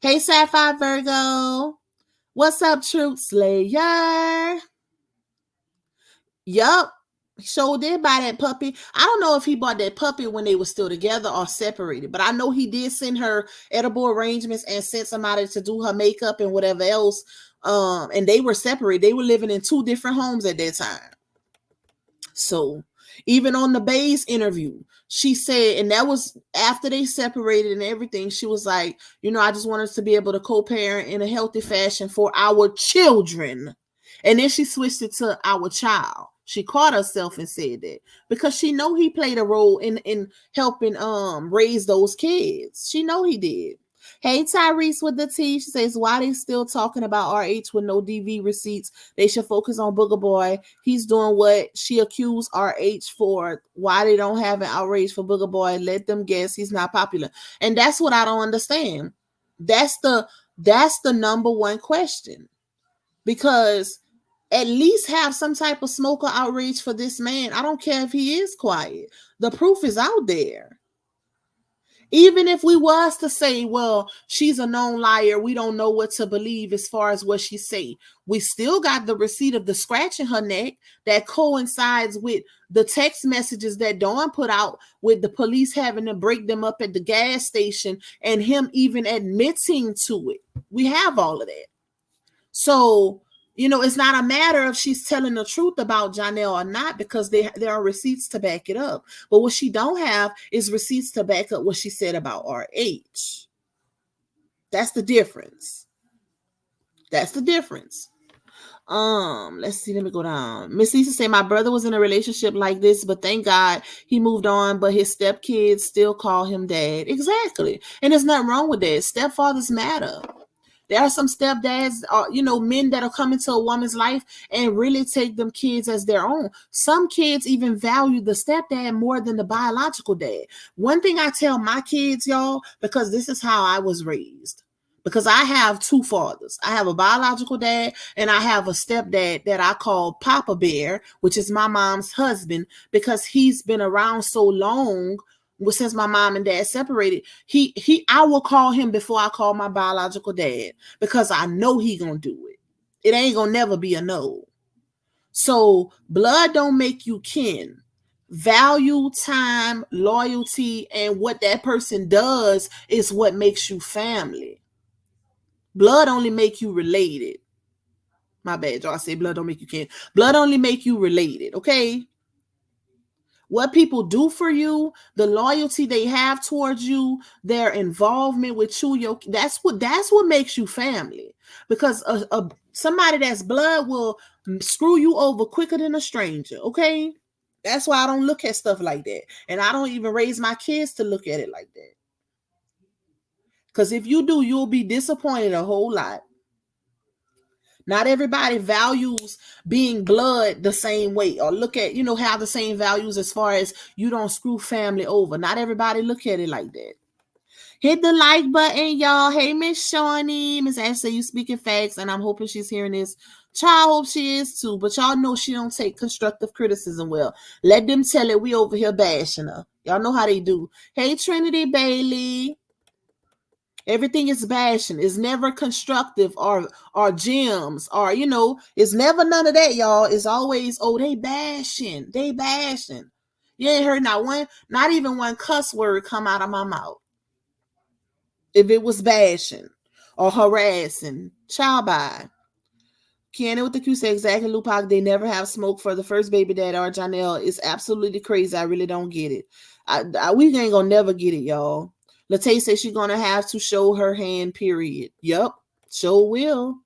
Hey, Sapphire Virgo. What's up, Truth Slayer? Yup. Sure did buy that puppy. I don't know if he bought that puppy when they were still together or separated, but I know he did send her edible arrangements and sent somebody to do her makeup and whatever else. And they were separated. They were living in 2 different homes at that time. So even on the Bay's interview, she said, and that was after they separated and everything, she was like, I just want us to be able to co-parent in a healthy fashion for our children. And then she switched it to our child. She caught herself and said that because she know he played a role in helping raise those kids. She know he did. Hey, Tyrese with the T. She says, why they still talking about RH with no DV receipts? They should focus on Booger Boy. He's doing what she accused RH for. Why they don't have an outrage for Booger Boy? Let them guess he's not popular. And that's what I don't understand. That's the number one question. Because at least have some type of smoke or outrage for this man. I don't care if he is quiet. The proof is out there. Even if we was to say, well, she's a known liar, we don't know what to believe as far as what she say. We still got the receipt of the scratch in her neck that coincides with the text messages that Dawn put out with the police having to break them up at the gas station and him even admitting to it. We have all of that. So, it's not a matter of she's telling the truth about Janelle or not, because there are receipts to back it up. But what she don't have is receipts to back up what she said about RH. That's the difference. Let's see. Let me go down. Miss Lisa said, my brother was in a relationship like this, but thank God he moved on, but his stepkids still call him dad. Exactly. And there's nothing wrong with that. Stepfathers matter. There are some stepdads, men that'll come into a woman's life and really take them kids as their own. Some kids even value the stepdad more than the biological dad. One thing I tell my kids, y'all, because this is how I was raised, because I have two fathers. I have a biological dad and I have a stepdad that I call Papa Bear, which is my mom's husband, because he's been around so long. Well, since my mom and dad separated, I will call him before I call my biological dad, because I know he gonna do it. It ain't gonna never be a no. So blood don't make you kin. Value, time, loyalty, and what that person does is what makes you family. Blood only make you related. My bad, y'all. I say blood don't make you kin. Blood only make you related, okay? What people do for you, the loyalty they have towards you, their involvement with you, that's what makes you family. Because somebody that's blood will screw you over quicker than a stranger, okay? That's why I don't look at stuff like that. And I don't even raise my kids to look at it like that. Because if you do, you'll be disappointed a whole lot. Not everybody values being blood the same way, or look at, have the same values as far as you don't screw family over. Not everybody look at it like that. Hit the like button, y'all. Hey, Miss Shawnee. Miss Ashley, you speaking facts, and I'm hoping she's hearing this. Child, hope she is too, but y'all know she don't take constructive criticism well. Let them tell it we over here bashing her. Y'all know how they do. Hey, Trinity Bailey. Everything is bashing. It's never constructive or gems or, it's never none of that, y'all. It's always, oh, they bashing. They bashing. You ain't heard not even one cuss word come out of my mouth. If it was bashing or harassing, child by. Kiana with the Q say exactly, Lupac. They never have smoke for the first baby dad or Janelle. It's absolutely crazy. I really don't get it. We ain't gonna never get it, y'all. Latay says she's gonna have to show her hand, period. Yep, sure will.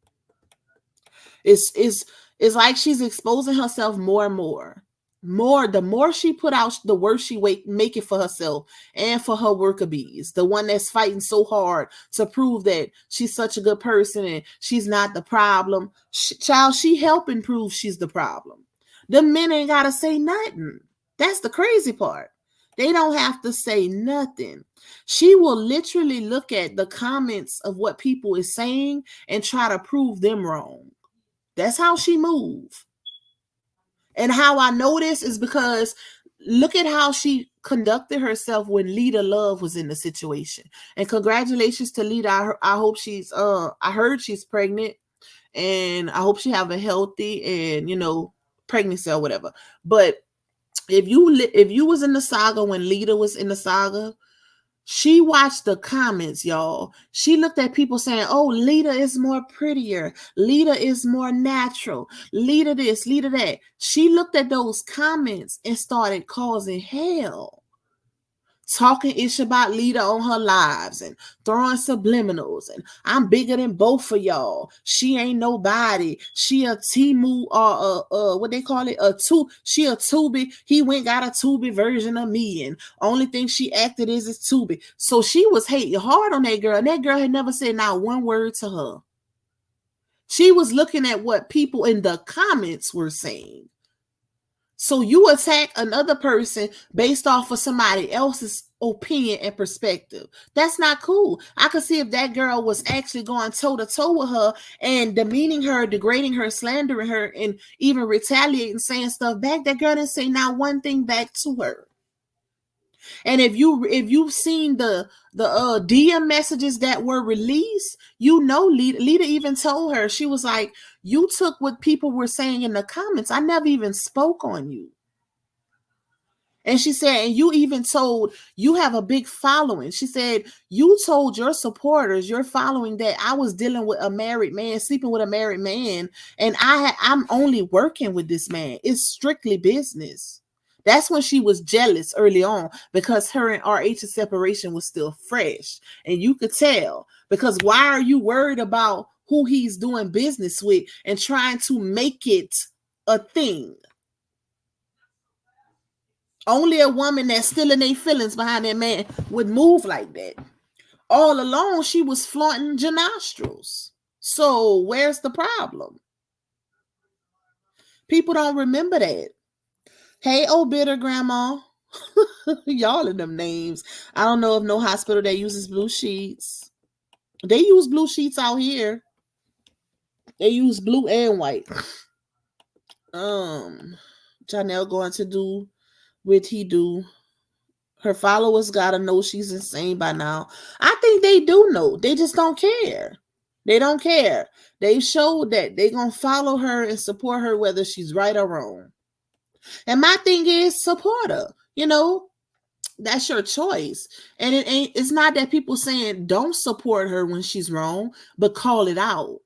It's like she's exposing herself more and more. The more she put out, the worse she make it for herself and for her worker bees. The one that's fighting so hard to prove that she's such a good person and she's not the problem. She helping prove she's the problem. The men ain't gotta say nothing. That's the crazy part. They don't have to say nothing. She will literally look at the comments of what people is saying and try to prove them wrong. That's how she moves. And how I know this is because look at how she conducted herself when Lita Love was in the situation. And congratulations to Lita. I hope I heard she's pregnant, and I hope she have a healthy and pregnancy or whatever. But if you was in the saga when Lita was in the saga, she watched the comments, y'all. She looked at people saying, oh, Lita is more prettier. Lita is more natural. Lita this, Lita that. She looked at those comments and started causing hell. Talking ish about Lita on her lives and throwing subliminals and I'm bigger than both of y'all. She ain't nobody. She a Timu or what they call it, she a Tubi. He went got a Tubi version of me, and only thing she acted is Tubi. So she was hating hard on that girl, and that girl had never said not one word to her. She was looking at what people in the comments were saying. So you attack another person based off of somebody else's opinion and perspective. That's not cool. I could see if that girl was actually going toe to toe with her and demeaning her, degrading her, slandering her, and even retaliating, saying stuff back. That girl didn't say not one thing back to her. And if you've seen the DM messages that were released, Lita even told her, she was like, you took what people were saying in the comments. I never even spoke on you. And she said, and you even told, you have a big following. She said, you told your supporters, your following, that I was dealing with a married man, sleeping with a married man, and I'm only working with this man. It's strictly business. That's when she was jealous early on, because her and RH's separation was still fresh. And you could tell, because why are you worried about who he's doing business with and trying to make it a thing? Only a woman that's still in their feelings behind that man would move like that. All along, she was flaunting her nostrils. So where's the problem? People don't remember that. Hey, oh bitter grandma. Y'all in them names. I don't know of no hospital that uses blue sheets. They use blue sheets out here. They use blue and white. Janelle going to do what he do. Her followers gotta know she's insane by now. I think they do know. They just don't care. They don't care. They showed that they gonna follow her and support her whether she's right or wrong. And my thing is support her. You know, that's your choice. And it's not that people saying don't support her when she's wrong, but call it out.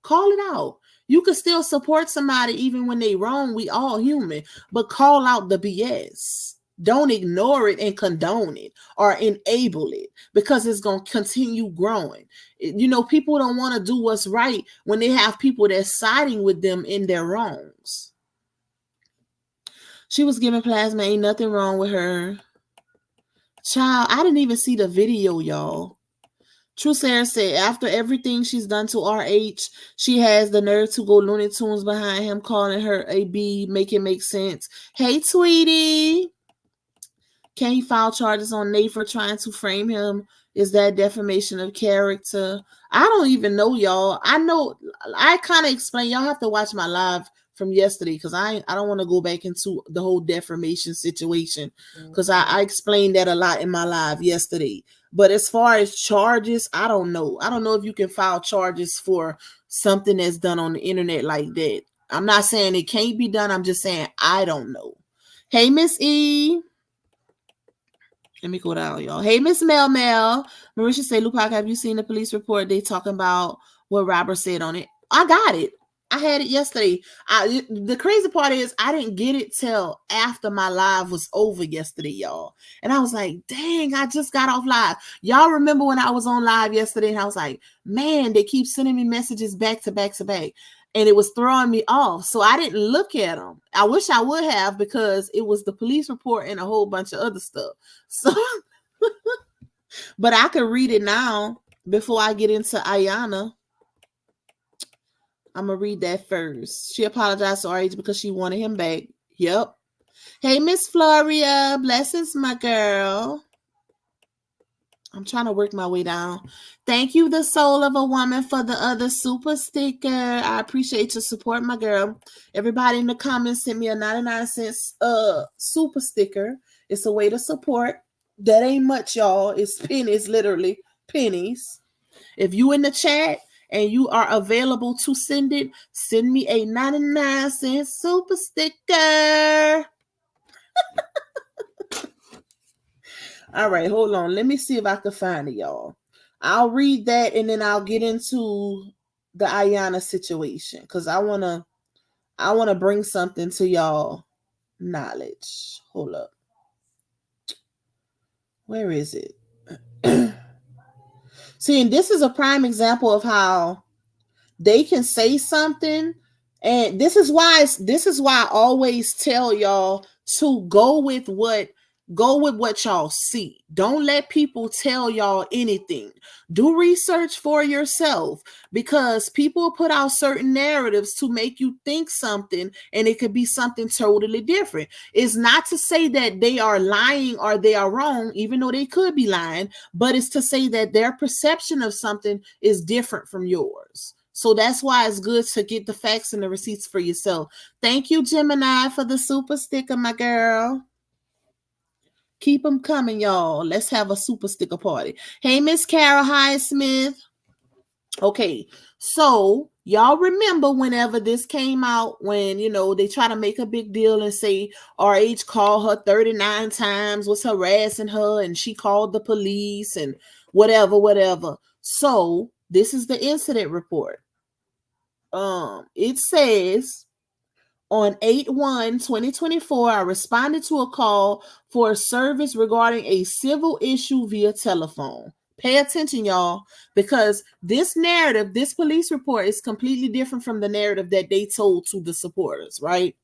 Call it out. You can still support somebody even when they wrong. We all human, but call out the BS. Don't ignore it and condone it or enable it because it's going to continue growing. You know, people don't want to do what's right when they have people that's siding with them in their wrongs. She was giving plasma. Ain't nothing wrong with her. Child, I didn't even see the video, y'all. True Sarah said, after everything she's done to RH, she has the nerve to go Looney Tunes behind him, calling her a B, make it make sense. Hey, Tweety. Can he file charges on Nate for trying to frame him? Is that defamation of character? I don't even know, y'all. I know, I kind of explained. Y'all have to watch my live from yesterday because I don't want to go back into the whole defamation situation because I explained that a lot in my live yesterday. But as far as charges, I don't know. I don't know if you can file charges for something that's done on the internet like that. I'm not saying it can't be done. I'm just saying I don't know. Hey, Miss E. Let me go down, y'all. Hey, Miss Mel Mel. Marisha say, Lupac, have you seen the police report? They talking about what Robert said on it. I got it. I had it yesterday. The crazy part is I didn't get it till after my live was over yesterday, y'all. And I was like, dang, I just got off live. Y'all remember when I was on live yesterday and I was like, man, they keep sending me messages back to back to back. And it was throwing me off. So I didn't look at them. I wish I would have because it was the police report and a whole bunch of other stuff. So, but I could read it now before I get into Ayana. I'm going to read that first. She apologized to RH because she wanted him back. Yep. Hey, Miss Floria. Blessings, my girl. I'm trying to work my way down. Thank you, the soul of a woman, for the other super sticker. I appreciate your support, my girl. Everybody in the comments sent me a 99-cent super sticker. It's a way to support. That ain't much, y'all. It's pennies, literally pennies. If you in the chat and you are available to send it, send me a 99-cent super sticker. All right, hold on. Let me see if I can find it, y'all. I'll read that and then I'll get into the Ayana situation because I wanna bring something to y'all knowledge. Hold up. Where is it? See, and this is a prime example of how they can say something, and this is why I always tell y'all to go with what y'all see. Don't let people tell y'all anything. Do research for yourself because people put out certain narratives to make you think something and it could be something totally different. It's not to say that they are lying or they are wrong, even though they could be lying, but it's to say that their perception of something is different from yours. So that's why it's good to get the facts and the receipts for yourself. Thank you, Gemini, for the super sticker, my girl. Keep them coming, y'all. Let's have a super sticker party. Hey, Miss Carol Highsmith. Okay, so y'all remember whenever this came out, when, you know, they try to make a big deal and say RH called her 39 times, was harassing her, and she called the police and whatever. So this is the incident report. It says, on 8/1/2024, I responded to a call for a service regarding a civil issue via telephone. Pay attention, y'all, because this narrative, this police report is completely different from the narrative that they told to the supporters, right?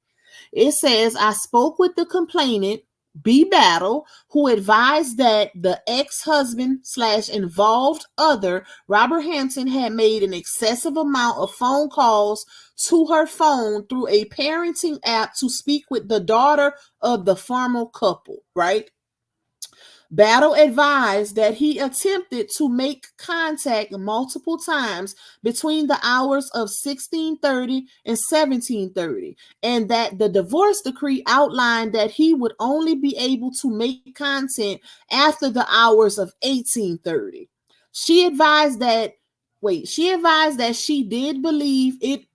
It says, I spoke with the complainant B. Battle, who advised that the ex-husband / involved other, Robert Hampton, had made an excessive amount of phone calls to her phone through a parenting app to speak with the daughter of the former couple, right? Battle advised that he attempted to make contact multiple times between the hours of 16:30 and 17:30, and that the divorce decree outlined that he would only be able to make contact after the hours of 18:30. She advised that she did believe it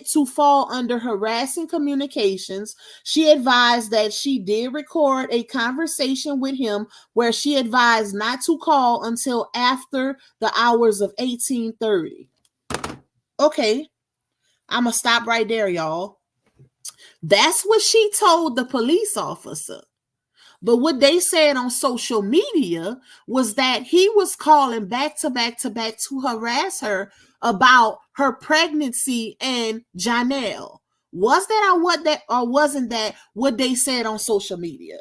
to fall under harassing communications. She advised that she did record a conversation with him where she advised not to call until after the hours of 18:30. Okay, I'm going to stop right there, y'all. That's what she told the police officer. But what they said on social media was that he was calling back to back to harass her about her pregnancy and Janelle. Was that or wasn't that what they said on social media?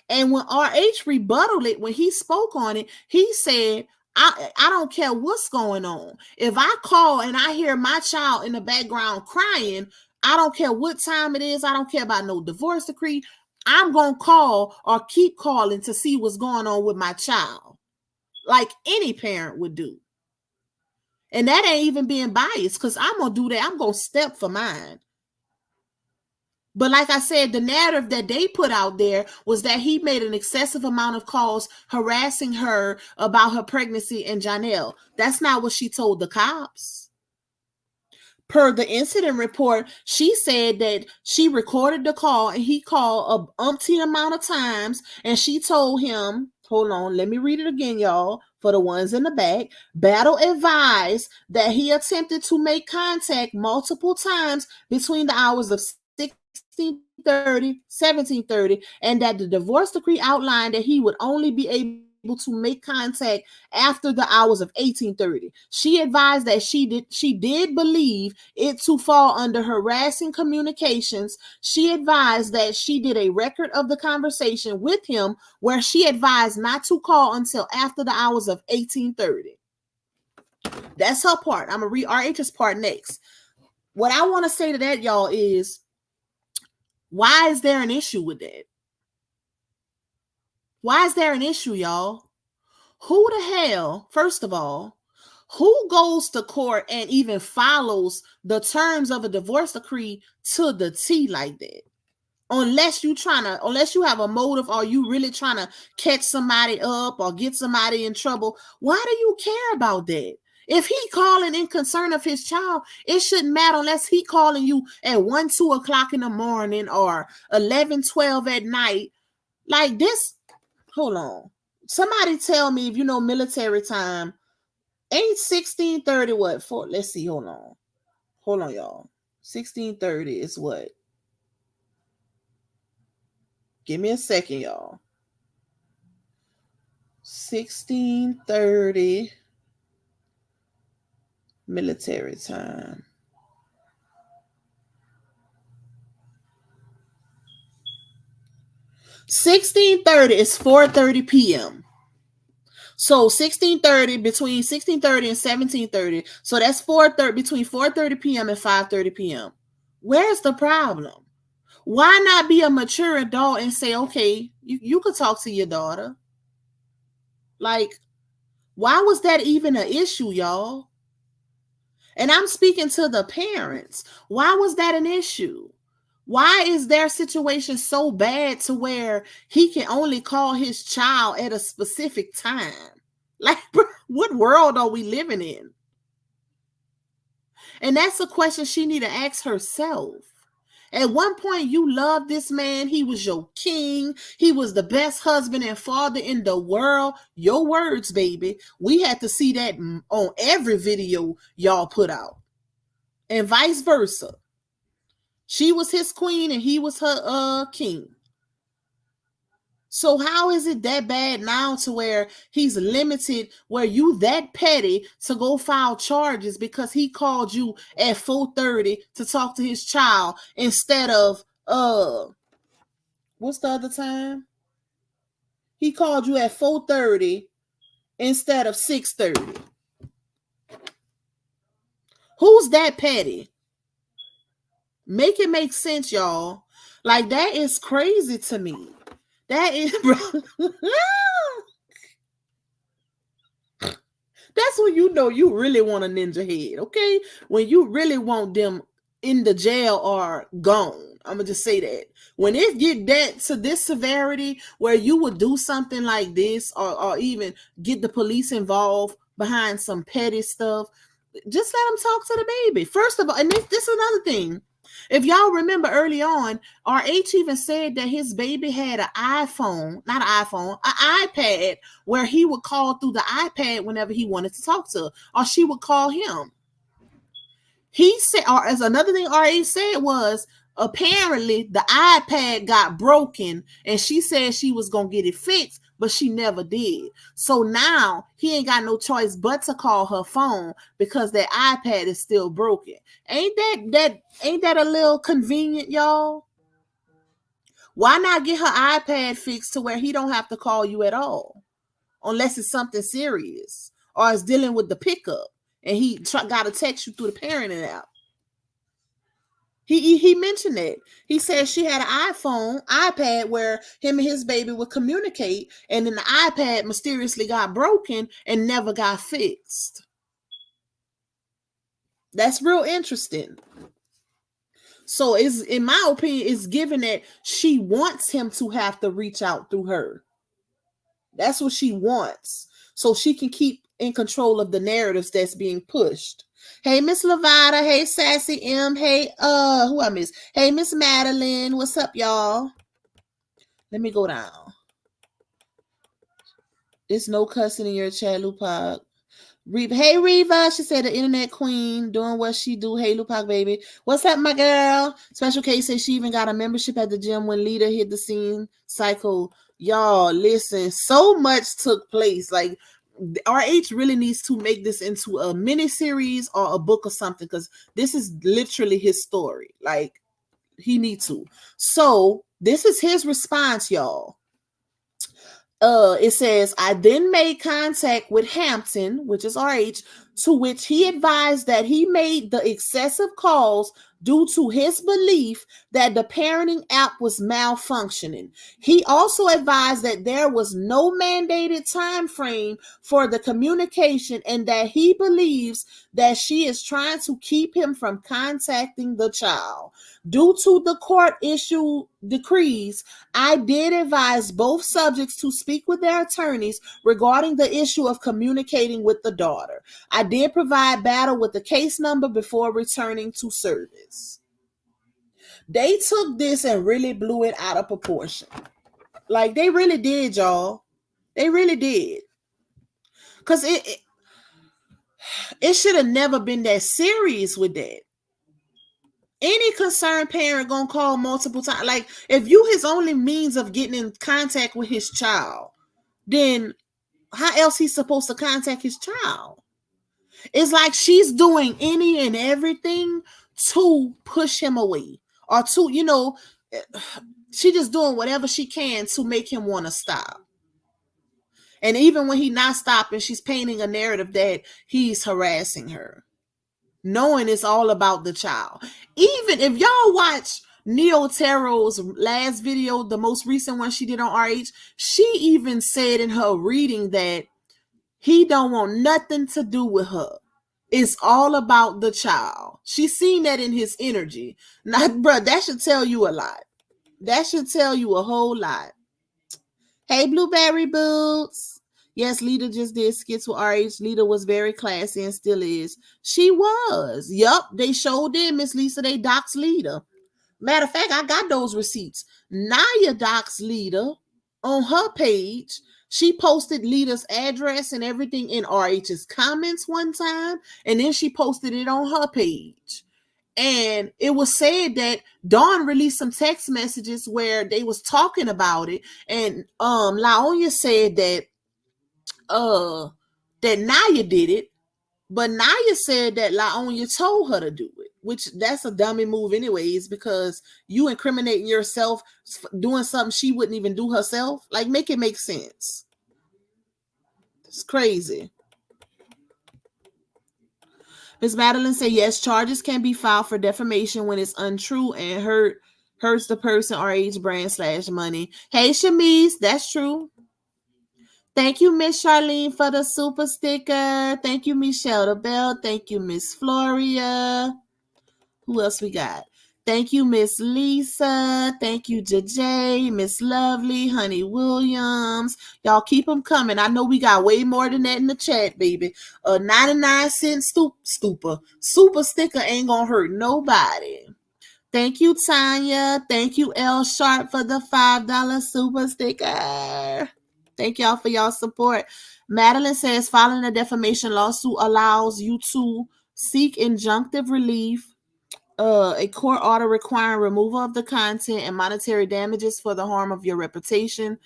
And when RH rebutted it, when he spoke on it, he said, I don't care what's going on. If I call and I hear my child in the background crying, I don't care what time it is. I don't care about no divorce decree. I'm going to call or keep calling to see what's going on with my child, like any parent would do. And that ain't even being biased, because I'm going to do that. I'm going to step for mine. But like I said, the narrative that they put out there was that he made an excessive amount of calls harassing her about her pregnancy and Janelle. That's not what she told the cops. Per the incident report, she said that she recorded the call and he called a umpteen amount of times, and she told him, hold on, let me read it again, y'all, for the ones in the back. Battle advised that he attempted to make contact multiple times between the hours of 16:30, 17:30, and that the divorce decree outlined that he would only be able to make contact after the hours of 18:30. She advised that she did believe it to fall under harassing communications. She advised that she did a record of the conversation with him where she advised not to call until after the hours of 18:30. That's her part. I'm gonna read RH's part next. What I want to say to that, y'all, is why is there an issue with that? Why is there an issue, y'all? Who the hell, first of all, who goes to court and even follows the terms of a divorce decree to the T like that? Unless you have a motive, or you really trying to catch somebody up or get somebody in trouble. Why do you care about that? If he calling in concern of his child, it shouldn't matter unless he calling you at 1, 2 o'clock in the morning or 11, 12 at night. Like this, hold on. Somebody tell me if you know military time. Ain't 16:30 what? For, let's see, hold on, y'all. 16:30 is what? Give me a second, y'all. 16:30 military time. 16:30 is 4:30 p.m. So 16:30, between 16:30 and 17:30. So that's 4:30, between 4:30 p.m. and 5:30 p.m. Where's the problem? Why not be a mature adult and say, okay, you could talk to your daughter? Like, why was that even an issue, y'all? And I'm speaking to the parents. Why was that an issue? Why is their situation so bad to where he can only call his child at a specific time? Like, what world are we living in? And that's a question she need to ask herself. At one point, you loved this man. He was your king. He was the best husband and father in the world. Your words, baby. We had to see that on every video y'all put out. And vice versa. She was his queen and he was her king. So how is it that bad now to where he's limited, where you that petty to go file charges because he called you at 4:30 to talk to his child instead of What's the other time? He called you at 4:30 instead of 6:30. Who's that petty? Make it make sense, y'all. Like, that is crazy to me. That is, bro. That's when you know you really want a ninja head, okay? When you really want them in the jail or gone. I'm gonna just say that. When it get that to this severity where you would do something like this or even get the police involved behind some petty stuff, just let them talk to the baby. First of all, and this is another thing. If y'all remember early on, RH even said that his baby had an iPhone, not an iPhone, an iPad, where he would call through the iPad whenever he wanted to talk to her, or she would call him. He said, or as another thing RH said was, apparently the iPad got broken and she said she was going to get it fixed, but she never did. So now he ain't got no choice but to call her phone because that iPad is still broken. Ain't that a little convenient, y'all? Why not get her iPad fixed to where he don't have to call you at all? Unless it's something serious or it's dealing with the pickup and he got to text you through the parenting app. He mentioned it. He said she had an iPad where him and his baby would communicate, and then the iPad mysteriously got broken and never got fixed. That's real interesting. So it's, in my opinion, it's given that she wants him to have to reach out through her. That's what she wants. So she can keep in control of the narratives that's being pushed. Hey, Miss Lavada. Hey, Sassy M. Hey, who I miss? Hey, Miss Madeline. What's up, y'all? Let me go down. There's no cussing in your chat, Lupac. Reva. Hey, Reva. She said the internet queen doing what she do. Hey, Lupac, baby. What's up, my girl? Special Case says she even got a membership at the gym when Lita hit the scene. Psycho. Y'all, listen. So much took place. Like, RH really needs to make this into a mini series or a book or something, because this is literally his story. Like, he needs to. So this is his response, y'all. It says, I then made contact with Hampton, which is RH, to which he advised that he made the excessive calls due to his belief that the parenting app was malfunctioning. He also advised that there was no mandated time frame for the communication and that he believes that she is trying to keep him from contacting the child. Due to the court issue decrees, I did advise both subjects to speak with their attorneys regarding the issue of communicating with the daughter. I did provide battle with the case number before returning to service. They took this and really blew it out of proportion. Like, they really did, y'all. They really did. Because it should have never been that serious with that. Any concerned parent gonna call multiple times. Like, if you his only means of getting in contact with his child, then how else he's supposed to contact his child? It's like she's doing any and everything to push him away, or to, she just doing whatever she can to make him want to stop. And even when he's not stopping, she's painting a narrative that he's harassing her, knowing it's all about the child. Even if y'all watch Neo Taro's last video, the most recent one she did on RH, she even said in her reading that he don't want nothing to do with her. It's all about the child. She's seen that in his energy. Now, bro, that should tell you a lot. That should tell you a whole lot. Hey, Blueberry Boots. Yes, Lita just did skits with RH. Lita was very classy and still is. She was. Yup, they showed in, Miss Lisa. They doxed Lita. Matter of fact, I got those receipts. Naya doxed Lita on her page. She posted Lita's address and everything in RH's comments one time, and then she posted it on her page. And it was said that Dawn released some text messages where they was talking about it, and Laonya said that that Naya did it, but Naya said that Laonya told her to do it. which that's a dummy move anyways, because you incriminating yourself doing something she wouldn't even do herself. Like, make it make sense. It's crazy. Ms. Madeline said, yes, charges can be filed for defamation when it's untrue and hurts the person or age brand / money. Hey, Shamice, that's true. Thank you, Miss Charlene, for the super sticker. Thank you, Michelle the Bell. Thank you, Miss Floria. Who else we got? Thank you, Miss Lisa. Thank you, JJ, Miss Lovely, Honey Williams. Y'all keep them coming. I know we got way more than that in the chat, baby. 99-cent super sticker ain't gonna hurt nobody. Thank you, Tanya. Thank you, L Sharp, for the $5 super sticker. Thank y'all for y'all support. Madeline says, filing a defamation lawsuit allows you to seek injunctive relief, a court order requiring removal of the content and monetary damages for the harm of your reputation.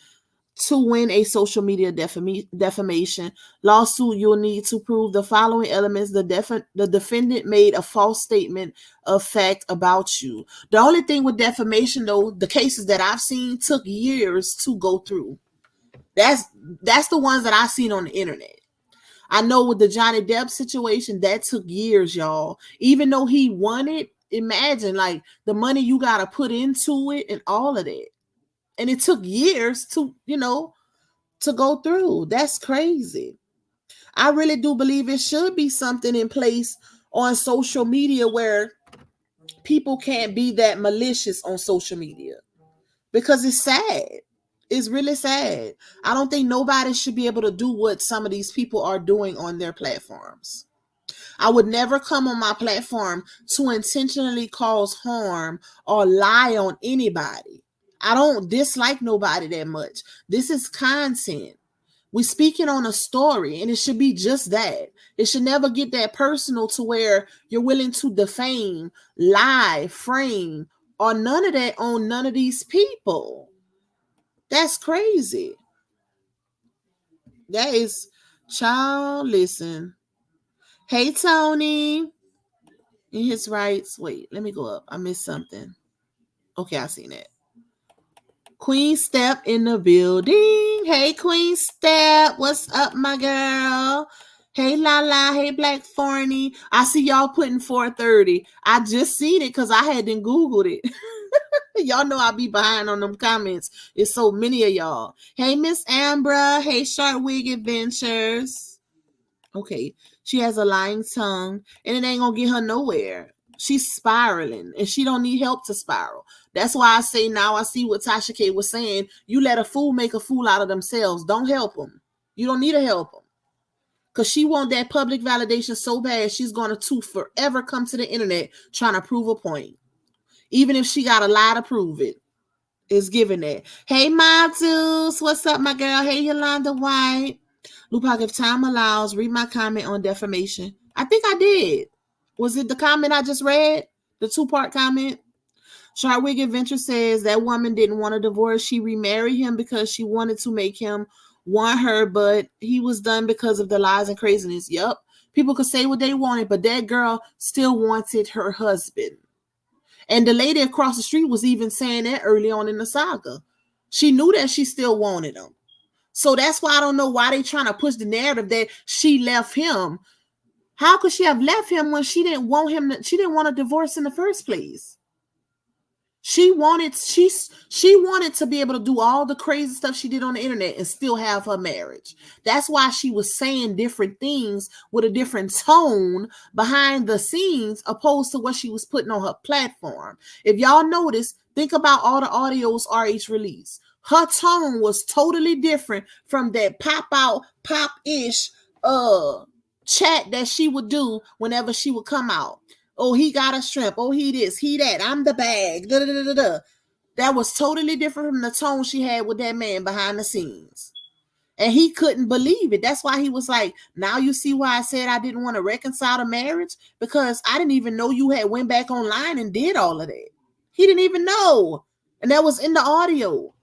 To win a social media defamation lawsuit, you'll need to prove the following elements. The defendant made a false statement of fact about you. The only thing with defamation, though, the cases that I've seen took years to go through. That's the ones that I've seen on the internet. I know with the Johnny Depp situation, that took years, y'all. Even though he won it, imagine like the money you got to put into it and all of that. And it took years to, to go through. That's crazy. I really do believe it should be something in place on social media where people can't be that malicious on social media, because it's sad. It's really sad. I don't think nobody should be able to do what some of these people are doing on their platforms. I would never come on my platform to intentionally cause harm or lie on anybody. I don't dislike nobody that much. This is content. We're speaking on a story, and it should be just that. It should never get that personal to where you're willing to defame, lie, frame, or none of that on none of these people. That's crazy. That is, child, listen. Hey, Tony. In his rights. Wait, let me go up. I missed something. Okay, I seen it. Queen Step in the building. Hey, Queen Step. What's up, my girl? Hey, Lala. Hey, Black Thorny. I see y'all putting 4:30. I just seen it because I hadn't Googled it. Y'all know I be behind on them comments. It's so many of y'all. Hey, Miss Ambra. Hey, Sharp Wig Adventures. Okay, she has a lying tongue, and it ain't gonna get her nowhere. She's spiraling, and she don't need help to spiral. That's why I say now I see what Tasha K was saying. You let a fool make a fool out of themselves. Don't help them. You don't need to help them. Because she want that public validation so bad, she's going to forever come to the internet trying to prove a point. Even if she got a lie to prove it. It's giving that. Hey, Matus. What's up, my girl? Hey, Yolanda White. Lupac, if time allows, read my comment on defamation. I think I did. Was it the comment I just read? The 2-part comment? Sharwig Adventure says that woman didn't want a divorce. She remarried him because she wanted to make him want her, but he was done because of the lies and craziness. Yup. People could say what they wanted, but that girl still wanted her husband. And the lady across the street was even saying that early on in the saga. She knew that she still wanted him. So that's why I don't know why they trying to push the narrative that she left him. How could she have left him when she didn't want him? She didn't want a divorce in the first place. She wanted to be able to do all the crazy stuff she did on the internet and still have her marriage. That's why she was saying different things with a different tone behind the scenes opposed to what she was putting on her platform. If y'all notice, think about all the audios RH released. Her tone was totally different from that pop-ish chat that she would do whenever she would come out. Oh, he got a shrimp. Oh, he this, he that. I'm the bag. Da, da, da, da, da. That was totally different from the tone she had with that man behind the scenes. And he couldn't believe it. That's why he was like, now you see why I said I didn't want to reconcile the marriage? Because I didn't even know you had went back online and did all of that. He didn't even know. And that was in the audio.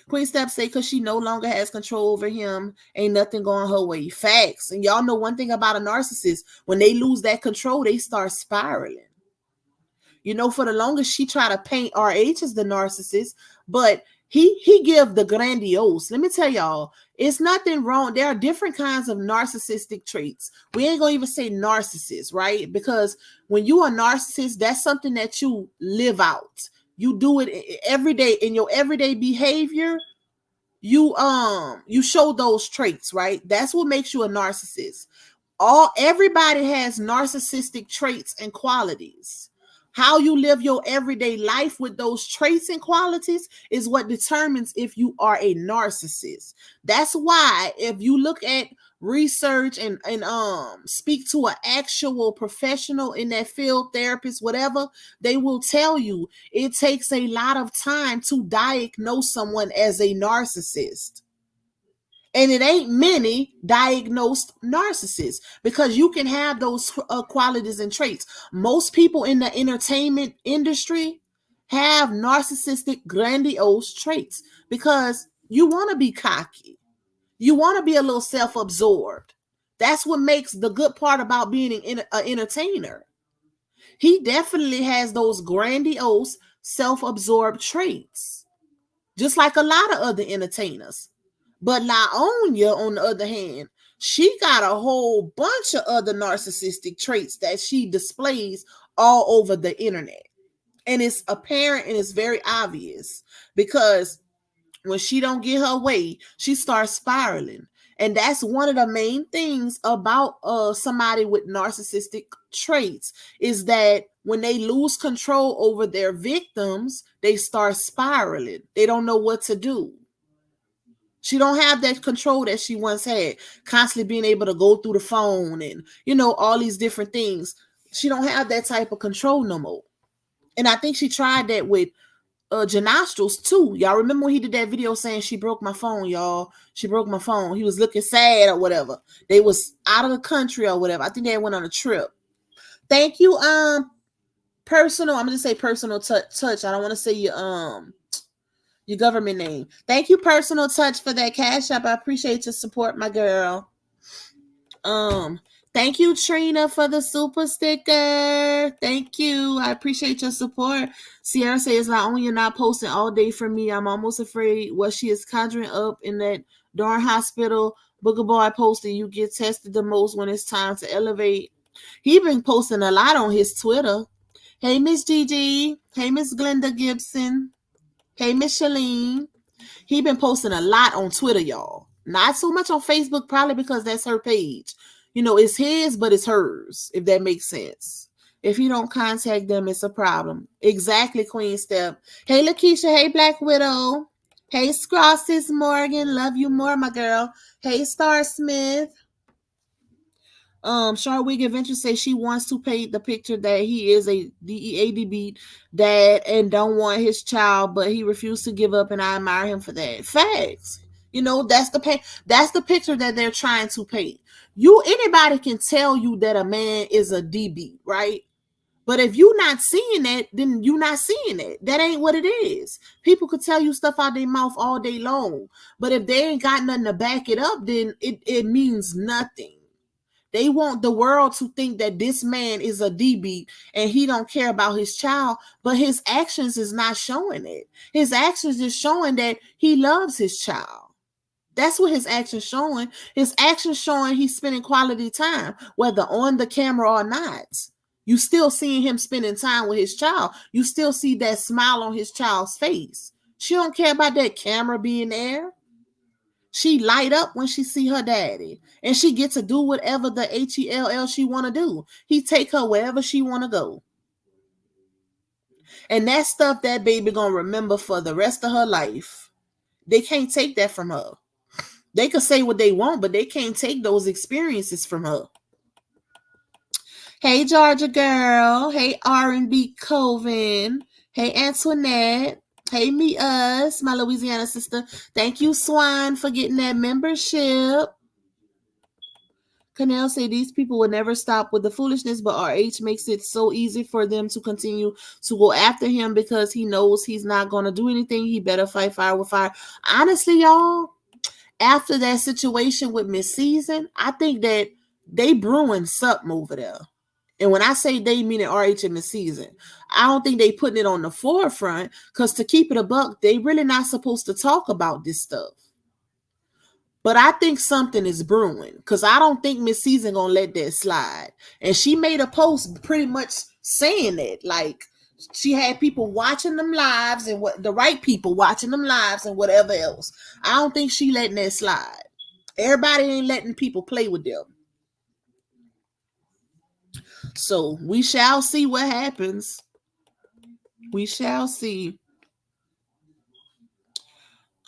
Queen Step say because she no longer has control over him, ain't nothing going her way. Facts. And y'all know one thing about a narcissist, when they lose that control, they start spiraling. For the longest she tried to paint RH as the narcissist, but he give the grandiose. Let me tell y'all, it's nothing wrong. There are different kinds of narcissistic traits. We ain't gonna even say narcissist, right? Because when you are a narcissist, that's something that you live out. You do it every day in your everyday behavior. You show those traits, right? That's what makes you a narcissist. Everybody has narcissistic traits and qualities. How you live your everyday life with those traits and qualities is what determines if you are a narcissist. That's why if you look at research and speak to an actual professional in that field, therapist, whatever, they will tell you it takes a lot of time to diagnose someone as a narcissist. And it ain't many diagnosed narcissists, because you can have those qualities and traits. Most people in the entertainment industry have narcissistic, grandiose traits because you want to be cocky. You want to be a little self-absorbed. That's what makes the good part about being an entertainer. He definitely has those grandiose, self-absorbed traits, just like a lot of other entertainers. But Laonya, on the other hand, she got a whole bunch of other narcissistic traits that she displays all over the internet. And it's apparent and it's very obvious, because when she don't get her way, she starts spiraling. And that's one of the main things about somebody with narcissistic traits, is that when they lose control over their victims, they start spiraling. They don't know what to do. She don't have that control that she once had, constantly being able to go through the phone and, all these different things. She don't have that type of control no more. And I think she tried that with Janostrils too. Y'all remember when he did that video saying she broke my phone, y'all? She broke my phone. He was looking sad or whatever. They was out of the country or whatever. I think they went on a trip. Thank you, personal. I'm gonna say personal touch. I don't want to say your government name. Thank you, Personal Touch, for that cash app. I appreciate your support, my girl. Thank you, Trina, for the super sticker. Thank you. I appreciate your support. Sierra says, not only you're not posting all day for me, I'm almost afraid what she is conjuring up in that darn hospital. Booger Boy posted, you get tested the most when it's time to elevate. He been posting a lot on his Twitter. Hey, Miss Gigi. Hey, Miss Glenda Gibson. Hey, Miss Shalene. He been posting a lot on Twitter, y'all. Not so much on Facebook, probably because that's her page. It's his, but it's hers, if that makes sense. If you don't contact them, it's a problem. Exactly, Queen Steph. Hey, Lakeisha. Hey, Black Widow. Hey, Scrosses Morgan. Love you more, my girl. Hey, Star Smith. Charwig Adventure says she wants to paint the picture that he is a DEADB dad and don't want his child, but he refused to give up, and I admire him for that. Facts. That's the picture that they're trying to paint. Anybody can tell you that a man is a DB, right? But if you're not seeing that, then you're not seeing it. That ain't what it is. People could tell you stuff out their mouth all day long, but if they ain't got nothing to back it up, then it means nothing. They want the world to think that this man is a DB and he don't care about his child, but his actions is not showing it. His actions is showing that he loves his child. That's what his actions showing. His actions showing he's spending quality time, whether on the camera or not. You still seeing him spending time with his child. You still see that smile on his child's face. She don't care about that camera being there. She light up when she see her daddy, and she get to do whatever the HELL she want to do. He take her wherever she want to go. And that stuff that baby gonna remember for the rest of her life. They can't take that from her. They could say what they want, but they can't take those experiences from her. Hey, Georgia girl. Hey, R&B Coven. Hey, Antoinette. Hey, me, us, my Louisiana sister. Thank you, Swan, for getting that membership. Canel say these people will never stop with the foolishness, but RH makes it so easy for them to continue to go after him because he knows he's not going to do anything. He better fight fire with fire. Honestly, y'all, after that situation with Miss Season, I think that they brewing something over there. And when I say they, meaning RH in the season, I don't think they putting it on the forefront, because to keep it a buck, they really not supposed to talk about this stuff. But I think something is brewing, because I don't think Miss Season gonna let that slide. And she made a post pretty much saying that, like, she had people watching them lives, and what the right people watching them lives and whatever else. I don't think she letting that slide. Everybody ain't letting people play with them. So we shall see what happens. We shall see.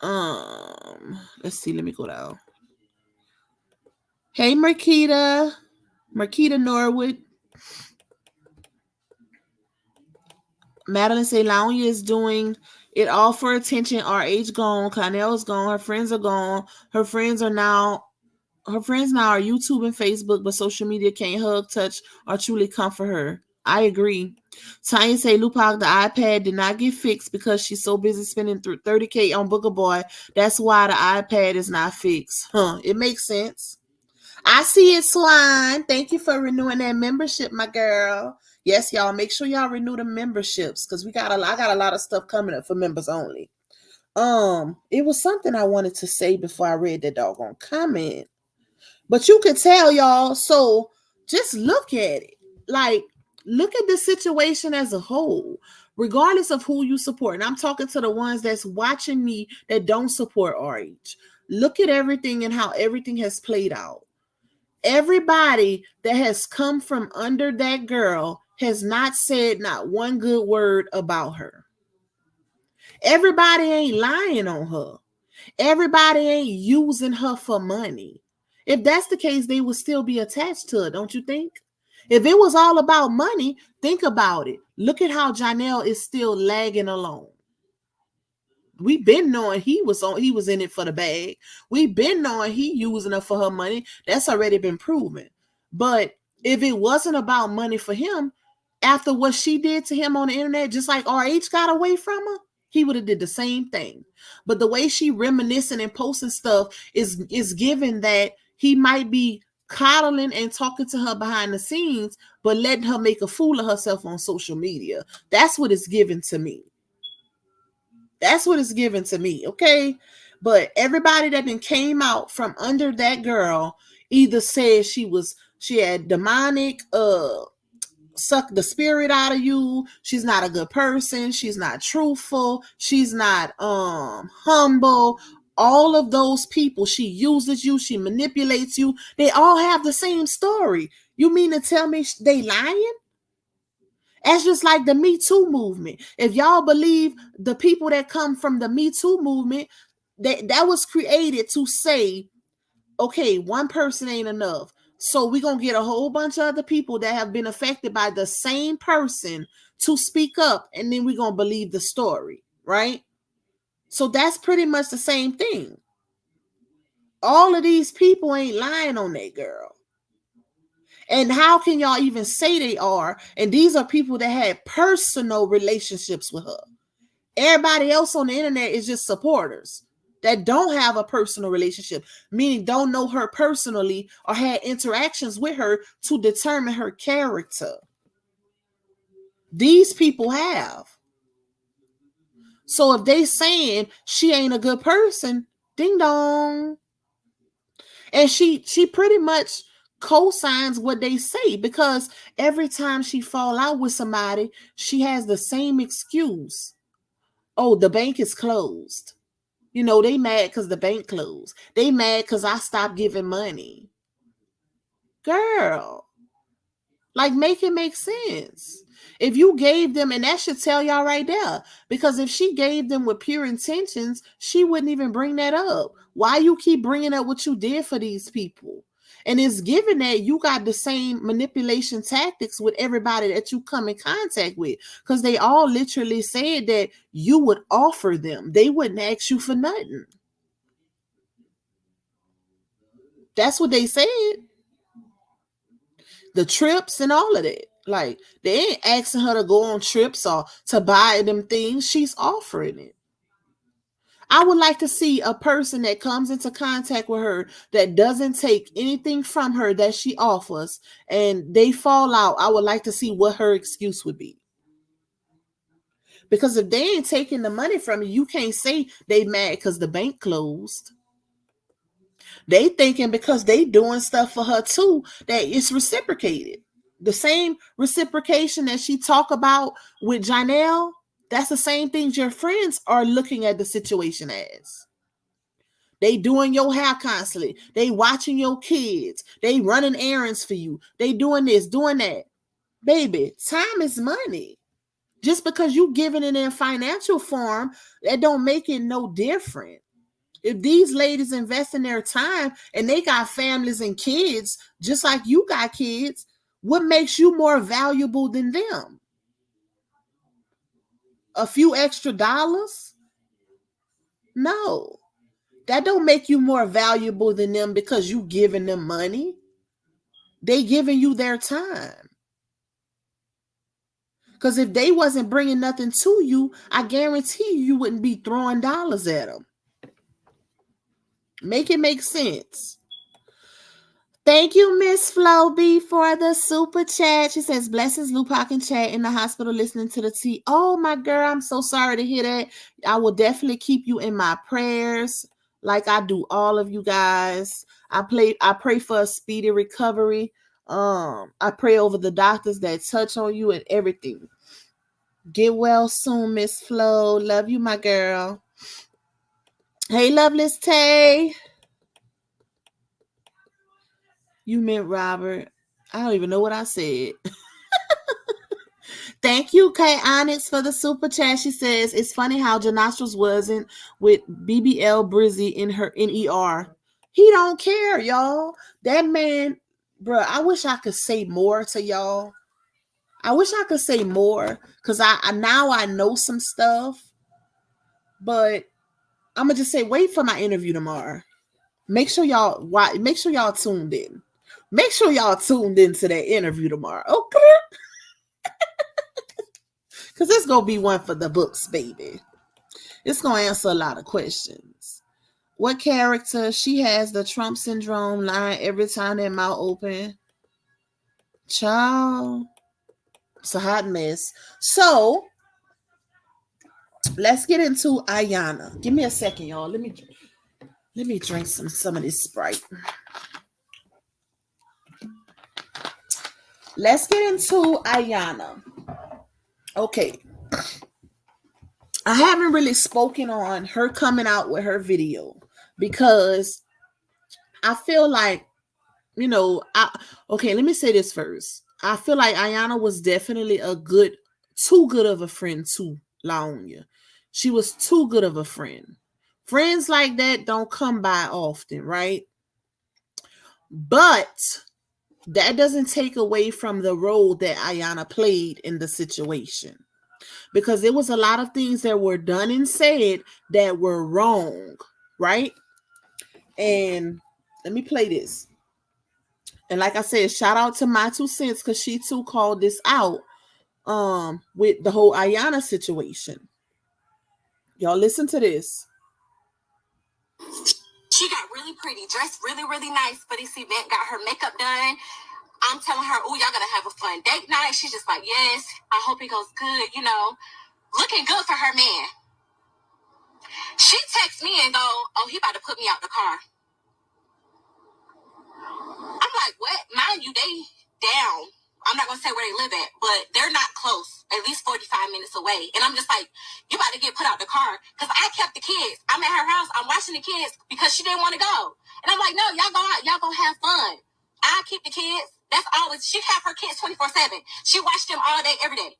Let's see. Let me go down. Hey, Marquita Norwood. Madeline say Launia is doing it all for attention. RH gone. Connell is gone. Her friends are gone. Her friends now are YouTube and Facebook, but social media can't hug, touch, or truly comfort her. I agree. Tanya say Lupac, the iPad did not get fixed because she's so busy spending through $30K on Booker Boy. That's why the iPad is not fixed. It makes sense. I see it, Swine. Thank you for renewing that membership, my girl. Yes, y'all, make sure y'all renew the memberships, because I got a lot of stuff coming up for members only. It was something I wanted to say before I read that doggone comment. But you can tell, y'all, so just look at it. Like, look at the situation as a whole, regardless of who you support. And I'm talking to the ones that's watching me that don't support RH. Look at everything and how everything has played out. Everybody that has come from under that girl has not said not one good word about her. Everybody ain't lying on her. Everybody ain't using her for money. If that's the case, they would still be attached to it, don't you think? If it was all about money, think about it. Look at how Janelle is still lagging along. We've been knowing he was in it for the bag. We've been knowing he using her for her money. That's already been proven. But if it wasn't about money for him, after what she did to him on the internet, just like RH got away from her, he would have did the same thing. But the way she reminiscing and posting stuff is given that he might be coddling and talking to her behind the scenes, but letting her make a fool of herself on social media. That's what it's given to me. That's what it's given to me, okay? But everybody that then came out from under that girl either said she had demonic, suck the spirit out of you. She's not a good person. She's not truthful. She's not humble. All of those people, she uses you. She manipulates you. They all have the same story. You mean to tell me they lying? That's just like the Me Too movement. If y'all believe the people that come from the Me Too movement, that was created to say, okay, one person ain't enough. So we're going to get a whole bunch of other people that have been affected by the same person to speak up, and then we're going to believe the story, right? So that's pretty much the same thing. All of these people ain't lying on that girl. And how can y'all even say they are? And these are people that had personal relationships with her. Everybody else on the internet is just supporters that don't have a personal relationship, meaning don't know her personally or had interactions with her to determine her character. These people have. So if they saying she ain't a good person, ding dong. And she pretty much co-signs what they say, because every time she fall out with somebody, she has the same excuse. Oh, the bank is closed. You know, they mad because the bank closed. They mad because I stopped giving money. Girl, like, make it make sense. If you gave them, and that should tell y'all right there, because if she gave them with pure intentions, she wouldn't even bring that up. Why you keep bringing up what you did for these people? And it's given that you got the same manipulation tactics with everybody that you come in contact with, because they all literally said that you would offer them. They wouldn't ask you for nothing. That's what they said. The trips and all of that. Like, they ain't asking her to go on trips or to buy them things. She's offering it. I would like to see a person that comes into contact with her that doesn't take anything from her that she offers and they fall out. I would like to see what her excuse would be. Because if they ain't taking the money from you, you can't say they mad because the bank closed. They thinking because they doing stuff for her too, that it's reciprocated. The same reciprocation that she talk about with Janelle, that's the same things your friends are looking at the situation as. They doing your hair constantly. They watching your kids. They running errands for you. They doing this, doing that. Baby, time is money. Just because you giving it in financial form, that don't make it no different. If these ladies invest in their time and they got families and kids, just like you got kids, what makes you more valuable than them? A few extra dollars? No. That don't make you more valuable than them because you giving them money. They giving you their time. Because if they wasn't bringing nothing to you, I guarantee you wouldn't be throwing dollars at them. Make it make sense. Thank you, Miss Flo B, for the super chat. She says, blessings, Lupac and chat in the hospital listening to the tea. Oh, my girl, I'm so sorry to hear that. I will definitely keep you in my prayers like I do all of you guys. I pray for a speedy recovery. I pray over the doctors that touch on you and everything. Get well soon, Miss Flo. Love you, my girl. Hey, Loveless Tay. You meant Robert. I don't even know what I said. Thank you, Kay Onyx, for the super chat. She says, it's funny how Janostrals wasn't with BBL Brizzy in ER. He don't care, y'all. That man, bro, I wish I could say more to y'all. I wish I could say more because I now I know some stuff. But I'm gonna just say, wait for my interview tomorrow. Make sure y'all tuned in. Make sure y'all tuned into that interview tomorrow. Okay. Because it's going to be one for the books, baby. It's going to answer a lot of questions. What character? She has the Trump syndrome line every time their mouth open. Child. It's a hot mess. So, let's get into Ayana. Give me a second, y'all. Let me drink some of this Sprite. Let's get into Ayana. Okay. I haven't really spoken on her coming out with her video because I feel like, let me say this first. I feel like Ayana was definitely too good of a friend to Laonia. She was too good of a friend. Friends like that don't come by often, right? But that doesn't take away from the role that Ayana played in the situation. Because there was a lot of things that were done and said that were wrong, right? And let me play this. And like I said, shout out to My Two Cents because she too called this out with the whole Ayana situation. Y'all listen to this. She got really pretty, dressed really, really nice for this event, got her makeup done. I'm telling her, oh, y'all gonna have a fun date night. She's just like, yes, I hope it goes good, looking good for her man. She texts me and go, oh, he about to put me out the car. I'm like, what? Mind you, they down. I'm not going to say where they live at, but they're not close, at least 45 minutes away. And I'm just like, you about to get put out the car. Because I kept the kids. I'm at her house. I'm watching the kids because she didn't want to go. And I'm like, no, y'all go out. Y'all go have fun. I keep the kids. That's always, she have her kids 24/7. She watched them all day, every day.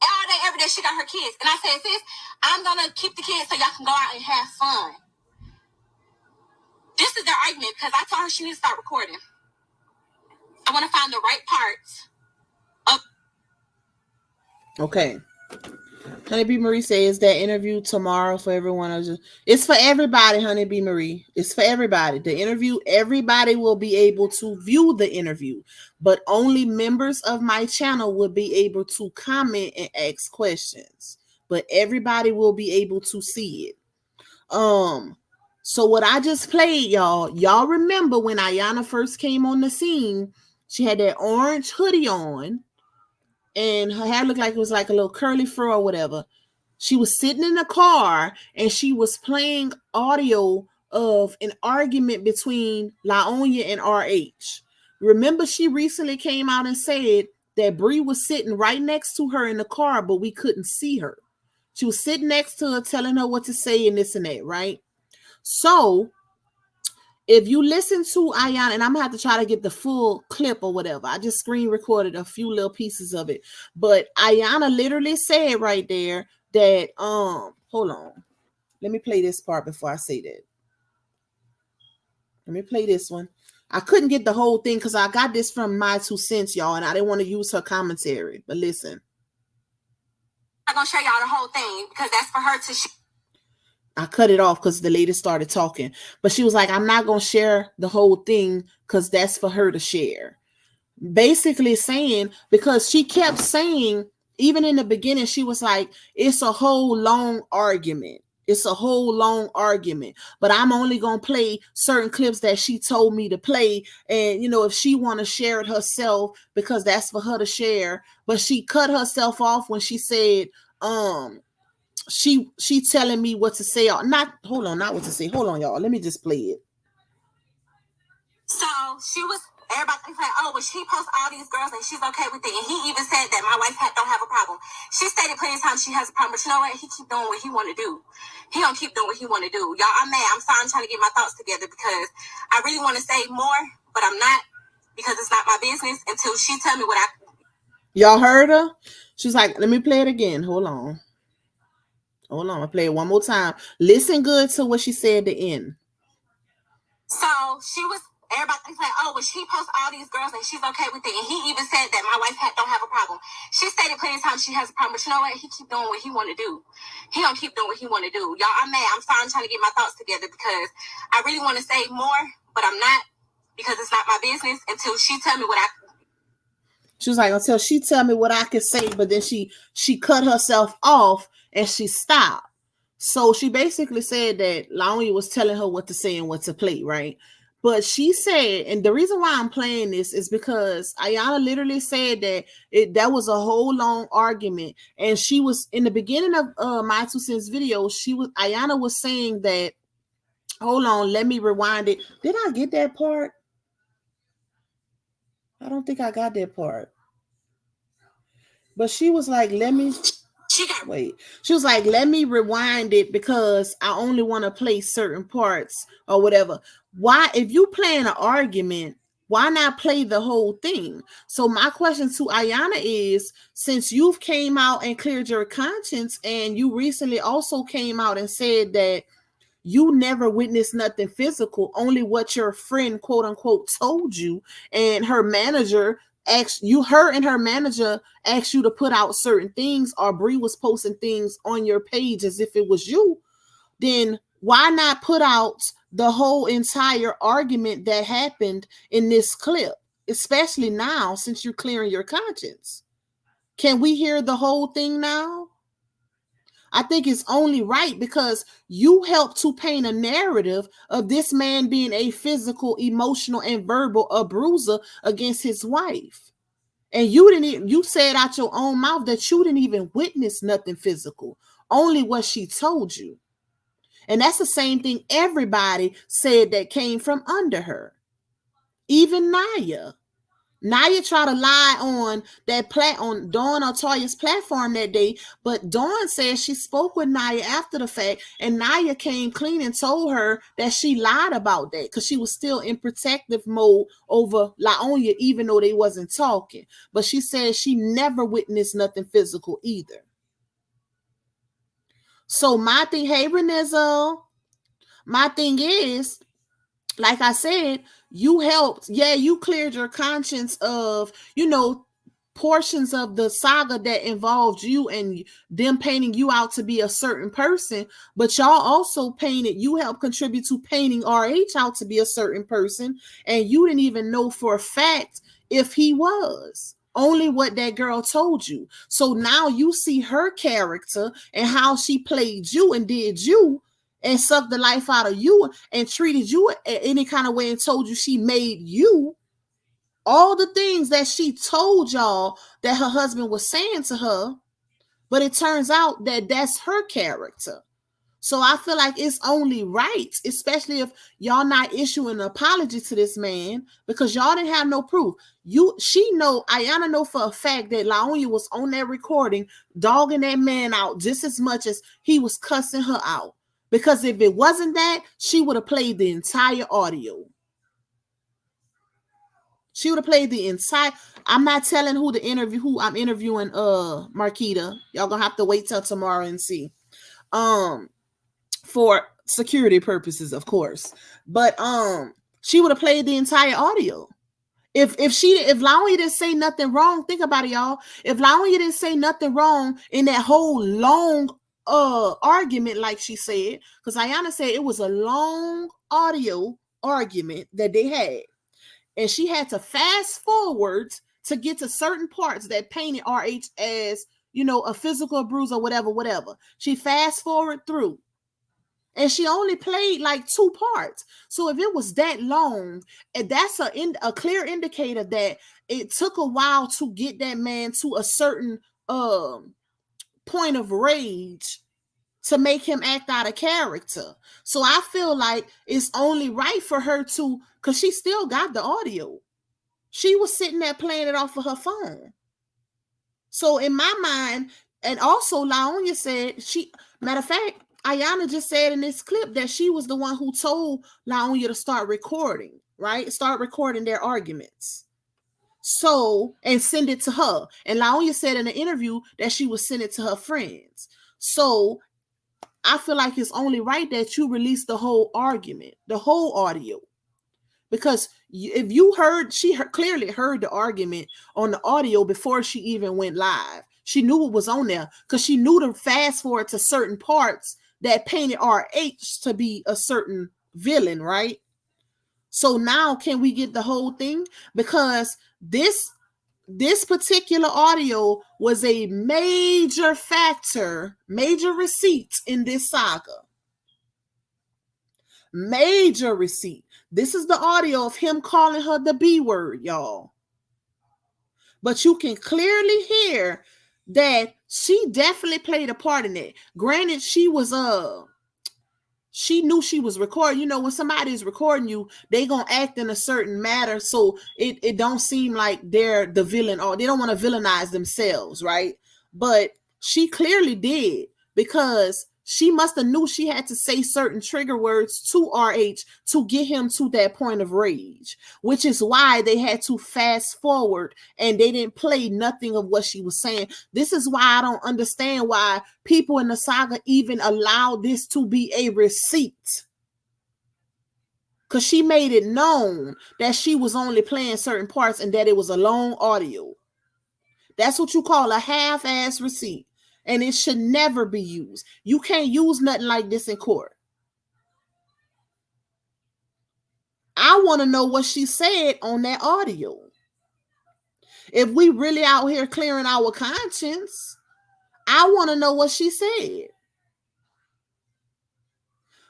All day, every day, she got her kids. And I said, sis, I'm going to keep the kids so y'all can go out and have fun. This is their argument because I told her she needs to start recording. I want to find the right parts. Okay. Honeybee Marie says that interview tomorrow for everyone. It's for everybody, Honeybee Marie. It's for everybody. The interview, everybody will be able to view the interview, but only members of my channel will be able to comment and ask questions. But everybody will be able to see it. So what I just played, y'all remember when Ayana first came on the scene, she had that orange hoodie on and her hair looked like it was like a little curly fro or whatever. She was sitting in the car and she was playing audio of an argument between Laonya and RH. Remember, she recently came out and said that Bree was sitting right next to her in the car, but we couldn't see her. She was sitting next to her, telling her what to say and this and that, right? So if you listen to Ayana, and I'm gonna have to try to get the full clip or whatever. I just screen recorded a few little pieces of it. But Ayana literally said right there that hold on. Let me play this part before I say that. Let me play this one. I couldn't get the whole thing because I got this from My 2 Cents, y'all, and I didn't want to use her commentary. But listen. I'm not gonna show y'all the whole thing because that's for her to I cut it off because the lady started talking. But she was like, I'm not going to share the whole thing because that's for her to share. Basically saying, because she kept saying, even in the beginning, she was like, it's a whole long argument. It's a whole long argument. But I'm only going to play certain clips that she told me to play. And, if she want to share it herself, because that's for her to share. But she cut herself off when she said, she telling me what to say. Not what to say. Hold on, y'all. Let me just play it. So everybody like, oh, well, she posts all these girls and she's okay with it. And he even said that my wife don't have a problem. She stated plenty of times she has a problem, but you know what? He keep doing what he want to do. He don't keep doing what he want to do. Y'all, I'm mad. I'm sorry. I'm trying to get my thoughts together because I really want to say more, but I'm not because it's not my business until she tell me what I. Y'all heard her? She's like, let me play it again. Hold on. I'll play it one more time. Listen good to what she said at the end. So everybody like, oh, well, she posts all these girls and she's okay with it. And he even said that my wife don't have a problem. She stated plenty of times she has a problem, but you know what? He keep doing what he want to do. He don't keep doing what he want to do. Y'all, I'm mad. I'm sorry. I'm trying to get my thoughts together because I really want to say more, but I'm not because it's not my business until she tell me what I. She was like, until she tell me what I can say, but then she cut herself off and she stopped. So she basically said that Laonya was telling her what to say and what to play, right? But she said, and the reason why I'm playing this is because Ayana literally said that that was a whole long argument. And she was, in the beginning of My 2 Cents video, Ayana was saying that, hold on, let me rewind it. Did I get that part? I don't think I got that part. But she was like, wait. She was like, let me rewind it because I only want to play certain parts or whatever. Why, if you playing an argument, why not play the whole thing? So my question to Ayana is, since you've came out and cleared your conscience and you recently also came out and said that you never witnessed nothing physical, only what your friend, quote unquote, told you, and her manager her and her manager asked you to put out certain things, or Bree was posting things on your page as if it was you, then why not put out the whole entire argument that happened in this clip, especially now since you're clearing your conscience? Can we hear the whole thing now? I think it's only right because you helped to paint a narrative of this man being a physical, emotional, and verbal abuser against his wife. And you said out your own mouth that you didn't even witness nothing physical, only what she told you. And that's the same thing everybody said that came from under her. Even Naya. Naya tried to lie on on Dawn or Toya's platform that day, but Dawn said she spoke with Naya after the fact, and Naya came clean and told her that she lied about that because she was still in protective mode over Laonya, even though they wasn't talking. But she said she never witnessed nothing physical either. So my thing, hey Renezzo, my thing is, like I said, you helped. Yeah, you cleared your conscience of, portions of the saga that involved you and them painting you out to be a certain person. But y'all also you helped contribute to painting RH out to be a certain person. And you didn't even know for a fact if he was. Only what that girl told you. So now you see her character and how she played you and did you. and sucked the life out of you and treated you any kind of way and told you she made you, all the things that she told y'all that her husband was saying to her, but it turns out that that's her character. So I feel like it's only right, especially if y'all not issuing an apology to this man, because y'all didn't have no proof. Ayana know for a fact that Laonya was on that recording dogging that man out just as much as he was cussing her out. Because if it wasn't that, she would have played the entire audio. She would have played the entire. I'm not telling who I'm interviewing Marquita. Y'all gonna have to wait till tomorrow and see. For security purposes, of course. But she would have played the entire audio. If Laonya didn't say nothing wrong, think about it, y'all. If Laonya didn't say nothing wrong in that whole long argument, like she said, because Ayana said it was a long audio argument that they had, and she had to fast forward to get to certain parts that painted RH as, a physical bruise or whatever. She fast forward through. And she only played like 2 parts. So if it was that long, that's a clear indicator that it took a while to get that man to a certain point of rage to make him act out of character. So I feel like it's only right for her to, because she still got the audio. She was sitting there playing it off of her phone. So in my mind, and also Laonya said, matter of fact, Ayana just said in this clip that she was the one who told Laonya to start recording, right? Start recording their arguments. So, and send it to her. And Laonya said in the interview that she would send it to her friends. So, I feel like it's only right that you release the whole argument, the whole audio. Because if you heard, clearly heard the argument on the audio before she even went live. She knew it was on there because she knew to fast forward to certain parts that painted RH to be a certain villain, right? So now can we get the whole thing? Because this particular audio was a major factor, major receipt in this saga. Major receipt. This is the audio of him calling her the B word, y'all. But you can clearly hear that she definitely played a part in it. Granted, she knew she was recording. When somebody is recording you, they gonna act in a certain manner, so it don't seem like they're the villain or they don't want to villainize themselves, right? But she clearly did, because she must have knew she had to say certain trigger words to RH to get him to that point of rage, which is why they had to fast forward and they didn't play nothing of what she was saying. This is why I don't understand why people in the saga even allowed this to be a receipt. Because she made it known that she was only playing certain parts and that it was a long audio. That's what you call a half-ass receipt. And it should never be used. You can't use nothing like this in court. I want to know what she said on that audio. If we really out here clearing our conscience, I want to know what she said.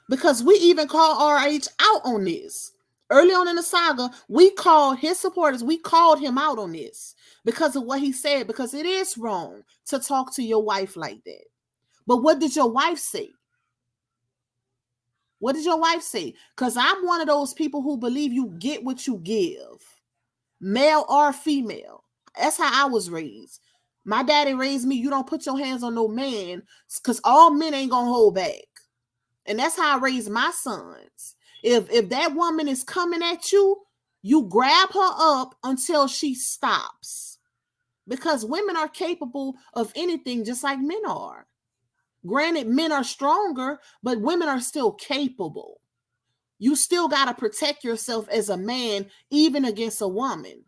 Because we even called RH out on this. Early on in the saga, we called his supporters, we called him out on this because of what he said, because it is wrong to talk to your wife like that. But what did your wife say? What did your wife say? Because I'm one of those people who believe you get what you give, male or female. That's how I was raised. My daddy raised me, you don't put your hands on no man, because all men ain't going to hold back. And that's how I raised my sons. If that woman is coming at you, you grab her up until she stops. Because women are capable of anything just like men are. Granted, men are stronger, but women are still capable. You still got to protect yourself as a man, even against a woman.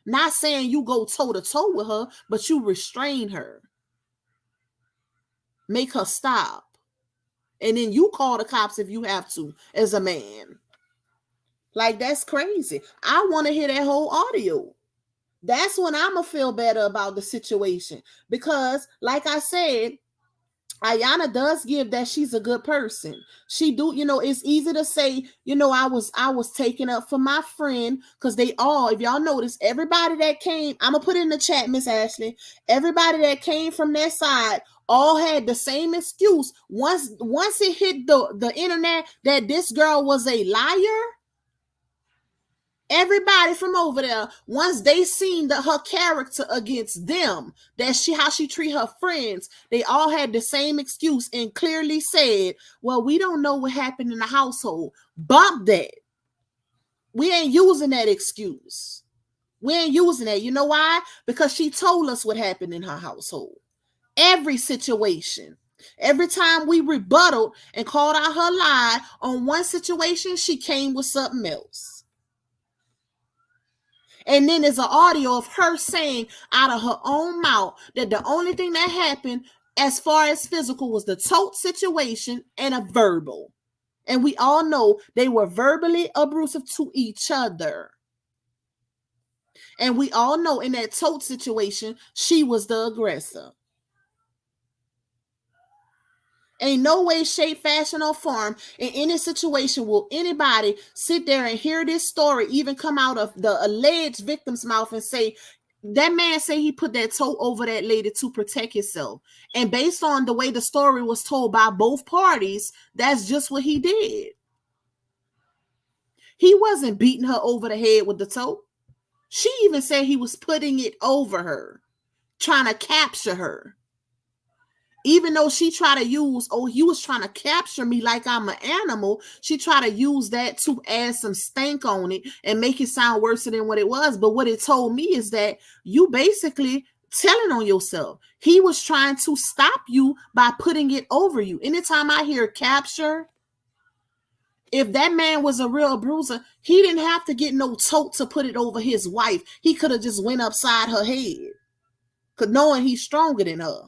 Not saying you go toe-to-toe with her, but you restrain her. Make her stop. And then you call the cops if you have to, as a man. Like, that's crazy. I want to hear that whole audio. That's when I'm going to feel better about the situation. Because, like I said, Ayana does give that she's a good person. She do, it's easy to say, I was taken up for my friend, because they all, if y'all notice, everybody that came, I'm gonna put it in the chat, Miss Ashley, everybody that came from their side all had the same excuse. Once it hit the internet that this girl was a liar, everybody from over there, once they seen her character against them, that how she treat her friends, they all had the same excuse and clearly said, well, we don't know what happened in the household. Bump that. We ain't using that excuse. We ain't using that. You know why? Because she told us what happened in her household. Every situation. Every time we rebutted and called out her lie on one situation, she came with something else. And then there's an audio of her saying out of her own mouth that the only thing that happened as far as physical was the tote situation and a verbal. And we all know they were verbally abusive to each other. And we all know in that tote situation, she was the aggressor. Ain't no way, shape, fashion, or form in any situation will anybody sit there and hear this story even come out of the alleged victim's mouth and say, that man say he put that tote over that lady to protect himself. And based on the way the story was told by both parties, that's just what he did. He wasn't beating her over the head with the tote. She even said he was putting it over her, trying to capture her. Even though she tried to use, he was trying to capture me like I'm an animal, she tried to use that to add some stank on it and make it sound worse than what it was. But what it told me is that you basically telling on yourself. He was trying to stop you by putting it over you. Anytime I hear capture, if that man was a real bruiser, he didn't have to get no tote to put it over his wife. He could have just went upside her head, knowing he's stronger than her.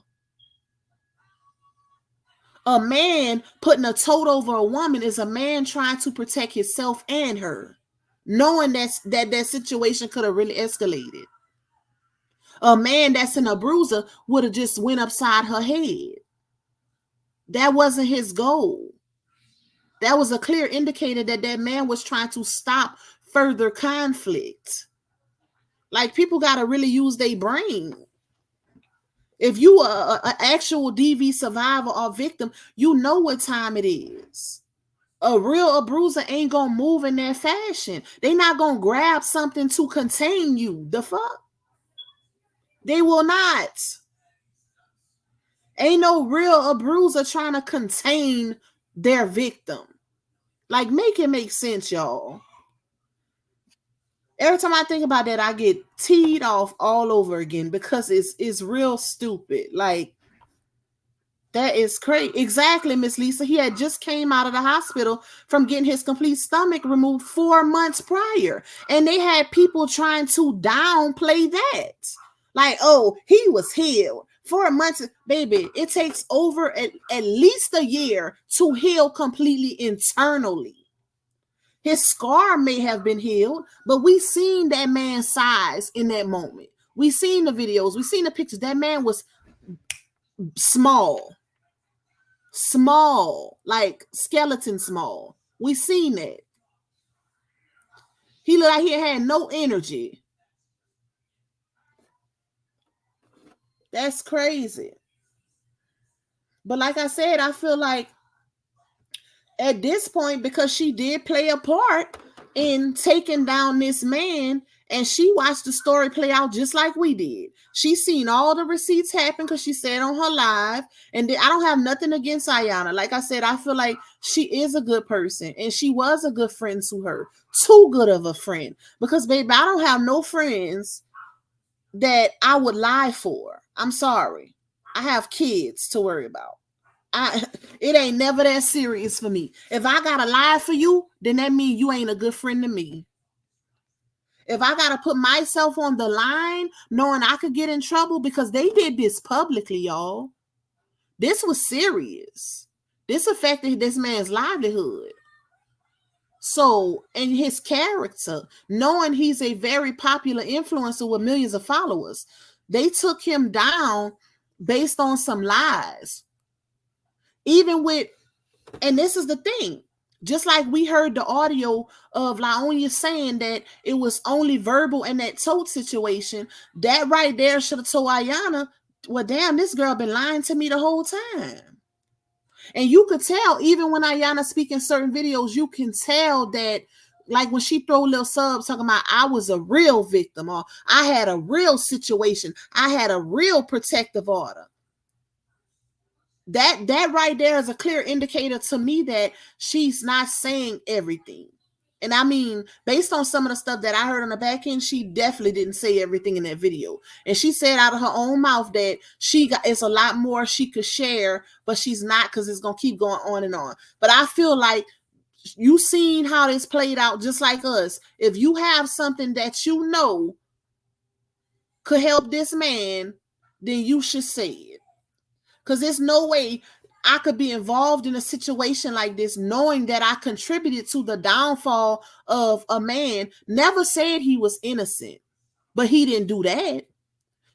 A man putting a tote over a woman is a man trying to protect himself and her, knowing that situation could have really escalated. A man that's in a bruiser would have just went upside her head. That wasn't his goal. That was a clear indicator that man was trying to stop further conflict. Like, people got to really use their brain. If you are an actual DV survivor or victim, you know what time it is. A real bruiser ain't gonna move in that fashion. They not gonna grab something to contain you. The fuck? They will not. Ain't no real bruiser trying to contain their victim. Like, make it make sense, y'all. Every time I think about that, I get teed off all over again because it's real stupid. Like, that is crazy. Exactly, Miss Lisa. He had just came out of the hospital from getting his complete stomach removed 4 months prior. And they had people trying to downplay that. Like, oh, he was healed. 4 months, baby, it takes over at least a year to heal completely internally. His scar may have been healed, but we seen that man's size in that moment. We seen the videos. We seen the pictures. That man was small, like skeleton small. We seen that. He looked like he had no energy. That's crazy. But like I said, I feel like at this point, because she did play a part in taking down this man, and she watched the story play out just like we did. She seen all the receipts happen because she said on her live. And I don't have nothing against Ayana. Like I said, I feel like she is a good person, and she was a good friend to her. Too good of a friend. Because, baby, I don't have no friends that I would lie for. I'm sorry. I have kids to worry about. It ain't never that serious for me. If I gotta lie for you, then that means you ain't a good friend to me. If I gotta put myself on the line, knowing I could get in trouble, because they did this publicly, y'all. This was serious. This affected this man's livelihood. So, and his character, knowing he's a very popular influencer with millions of followers, they took him down based on some lies. Even with, and this is the thing, just like we heard the audio of Laonia saying that it was only verbal in that tote situation, that right there should have told Ayana, well, damn, this girl been lying to me the whole time. And you could tell, even when Ayana speak in certain videos, you can tell that, like when she throw little subs talking about I was a real victim, or I had a real situation, I had a real protective order. That right there is a clear indicator to me that she's not saying everything. And I mean, based on some of the stuff that I heard on the back end, she definitely didn't say everything in that video. And she said out of her own mouth that it's a lot more she could share, but she's not, because it's going to keep going on and on. But I feel like you seen how this played out just like us. If you have something that you know could help this man, then you should say it. Because there's no way I could be involved in a situation like this knowing that I contributed to the downfall of a man. Never said he was innocent, but he didn't do that.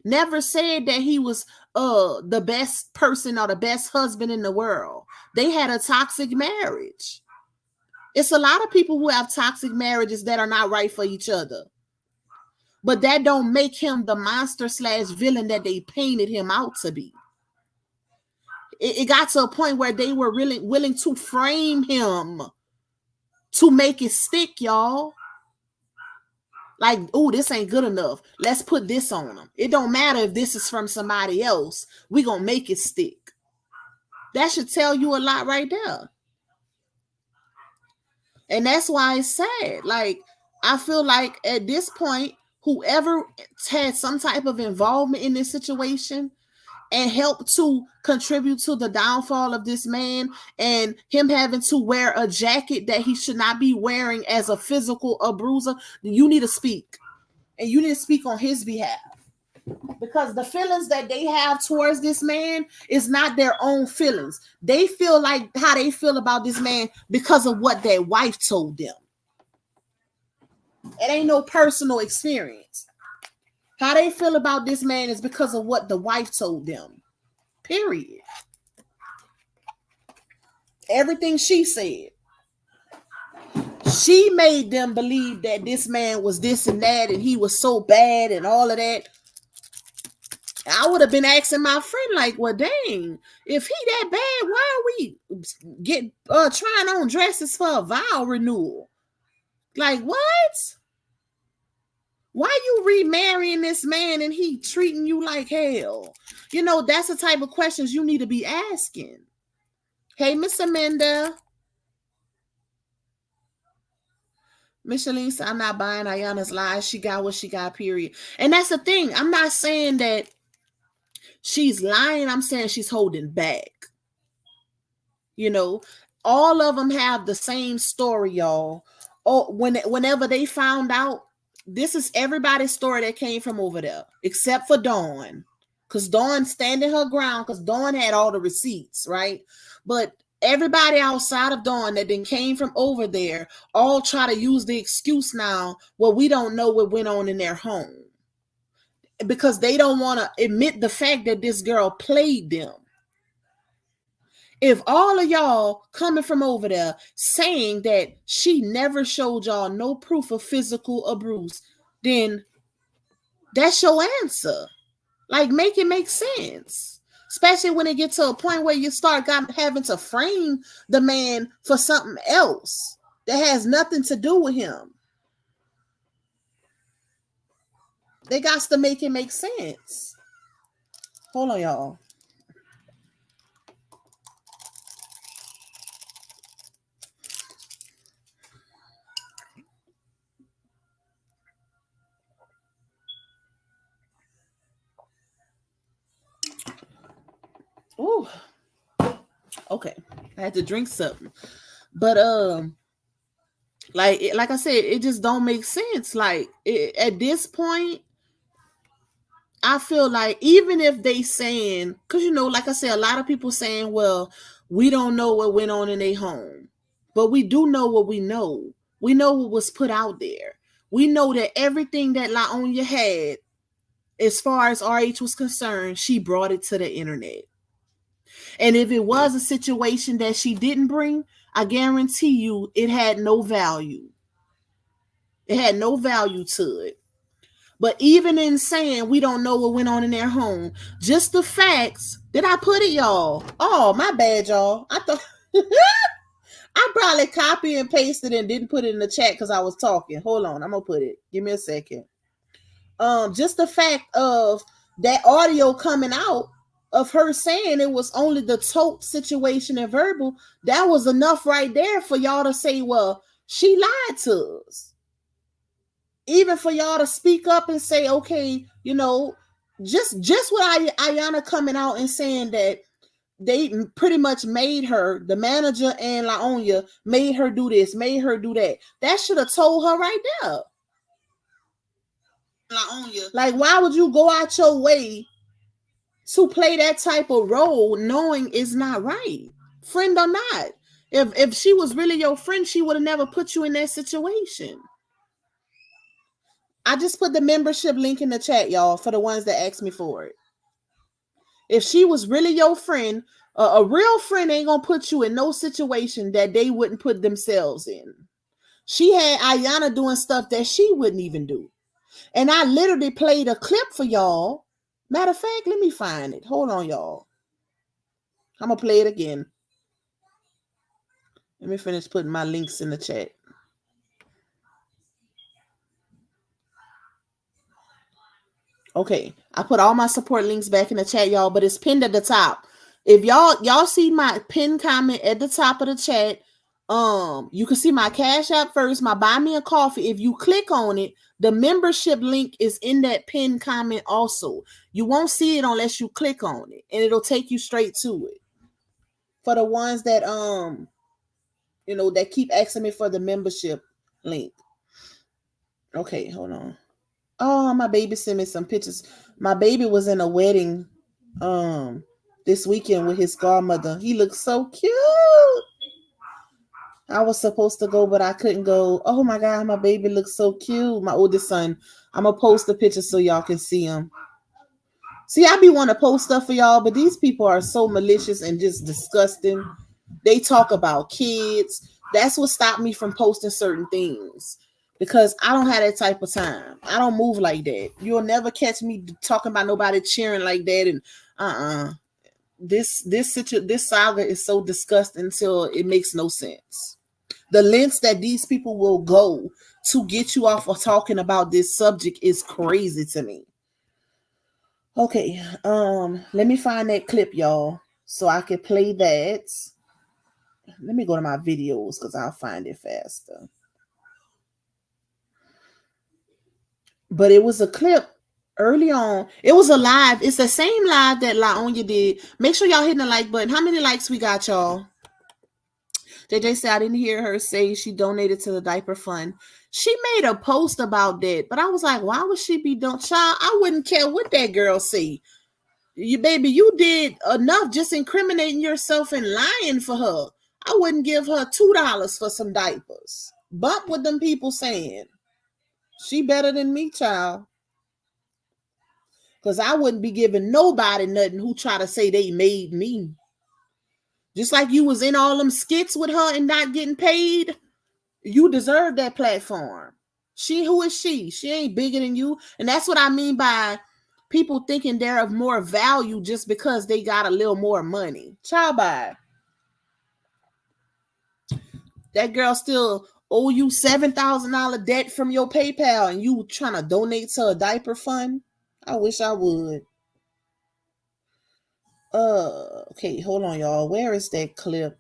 Never said that he was the best person or the best husband in the world. They had a toxic marriage. It's a lot of people who have toxic marriages that are not right for each other. But that don't make him the monster / villain that they painted him out to be. It got to a point where they were really willing to frame him to make it stick, y'all. Like, oh, this ain't good enough. Let's put this on him. It don't matter if this is from somebody else. We gonna make it stick. That should tell you a lot right there. And that's why it's sad. Like, I feel like at this point, whoever had some type of involvement in this situation and help to contribute to the downfall of this man and him having to wear a jacket that he should not be wearing as a physical abuser, you need to speak. And you need to speak on his behalf. Because the feelings that they have towards this man is not their own feelings. They feel like how they feel about this man because of what their wife told them. It ain't no personal experience. How they feel about this man is because of what the wife told them. Period. Everything she said. She made them believe that this man was this and that and he was so bad and all of that. I would have been asking my friend, like, well, dang, if he that bad, why are we trying on dresses for a vow renewal? Like, what? Why you remarrying this man and he treating you like hell? You know, that's the type of questions you need to be asking. Hey, Miss Amanda. Micheline said, I'm not buying Ayana's lies. She got what she got, period. And that's the thing. I'm not saying that she's lying. I'm saying she's holding back. You know, all of them have the same story, y'all. Oh, whenever they found out, this is everybody's story that came from over there, except for Dawn. Because Dawn standing her ground, because Dawn had all the receipts, right? But everybody outside of Dawn that then came from over there all try to use the excuse now, well, we don't know what went on in their home. Because they don't want to admit the fact that this girl played them. If all of y'all coming from over there saying that she never showed y'all no proof of physical abuse, then that's your answer. Like, make it make sense. Especially when it gets to a point where you start having to frame the man for something else that has nothing to do with him. They got to make it make sense. Hold on, y'all. Ooh. Okay. I had to drink something. But like I said, it just don't make sense. Like, at this point, I feel like even if they saying, because, you know, like I said, a lot of people saying, well, we don't know what went on in their home. But we do know what we know. We know what was put out there. We know that everything that Laonia had, as far as RH was concerned, she brought it to the internet. And if it was a situation that she didn't bring, I guarantee you it had no value. It had no value to it. But even in saying we don't know what went on in their home, just the facts. Did I put it, y'all? Oh, my bad, y'all. I thought I probably copied and pasted and didn't put it in the chat because I was talking. Hold on, I'm gonna put it. Give me a second. Just the fact of that audio coming out of her saying it was only the tote situation and verbal, that was enough right there for y'all to say, well, she lied to us. Even for y'all to speak up and say, okay, you know, just with Ayana coming out and saying that they pretty much made her, the manager and Laonya made her do this, made her do that. That should have told her right there. Like, why would you go out your way to play that type of role knowing it's not right, friend or not? If she was really your friend, she would have never put you in that situation. I just put the membership link in the chat, y'all, for the ones that asked me for it. If she was really your friend, a real friend ain't gonna put you in no situation that they wouldn't put themselves in. She had Ayana doing stuff that she wouldn't even do. And I literally played a clip for y'all. Matter of fact, let me find it. Hold on, y'all. I'm going to play it again. Let me finish putting my links in the chat. Okay, I put all my support links back in the chat, y'all, but it's pinned at the top. If y'all see my pinned comment at the top of the chat, you can see my Cash App first, my Buy Me a Coffee. If you click on it, the membership link is in that pinned comment also. You won't see it unless you click on it, and it'll take you straight to it. For the ones that you know, that keep asking me for the membership link. Okay, hold on. Oh, my baby sent me some pictures. My baby was in a wedding this weekend with his godmother. He looks so cute. I was supposed to go, but I couldn't go. Oh my God, my baby looks so cute. My oldest son. I'm gonna post the picture so y'all can see him. See, I be want to post stuff for y'all, but these people are so malicious and just disgusting. They talk about kids. That's what stopped me from posting certain things, because I don't have that type of time. I don't move like that. You'll never catch me talking about nobody cheering like that. And this saga is so disgusting until it makes no sense. The lengths that these people will go to get you off of talking about this subject is crazy to me. Okay, let me find that clip, y'all, so I can play that. Let me go to my videos because I'll find it faster. But it was a clip early on. It was a live. It's the same live that Laonya did. Make sure y'all hitting the like button. How many likes we got, y'all? JJ said I didn't hear her say she donated to the diaper fund. She made a post about that, but I was like, why would she be doing? Child, I wouldn't care what that girl say. You baby, you did enough just incriminating yourself and lying for her. I wouldn't give her $2 for some diapers. Bump what them people saying. She better than me, child. Because I wouldn't be giving nobody nothing who try to say they made me. Just like you was in all them skits with her and not getting paid, you deserve that platform. Who is she? She ain't bigger than you. And that's what I mean by people thinking they're of more value just because they got a little more money. Child, bye. That girl still owe you $7,000 debt from your PayPal and you trying to donate to a diaper fund? I wish I would. Okay, hold on, y'all. Where is that clip?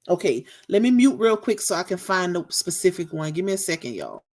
Okay, let me mute real quick so I can find the specific one. Give me a second, y'all.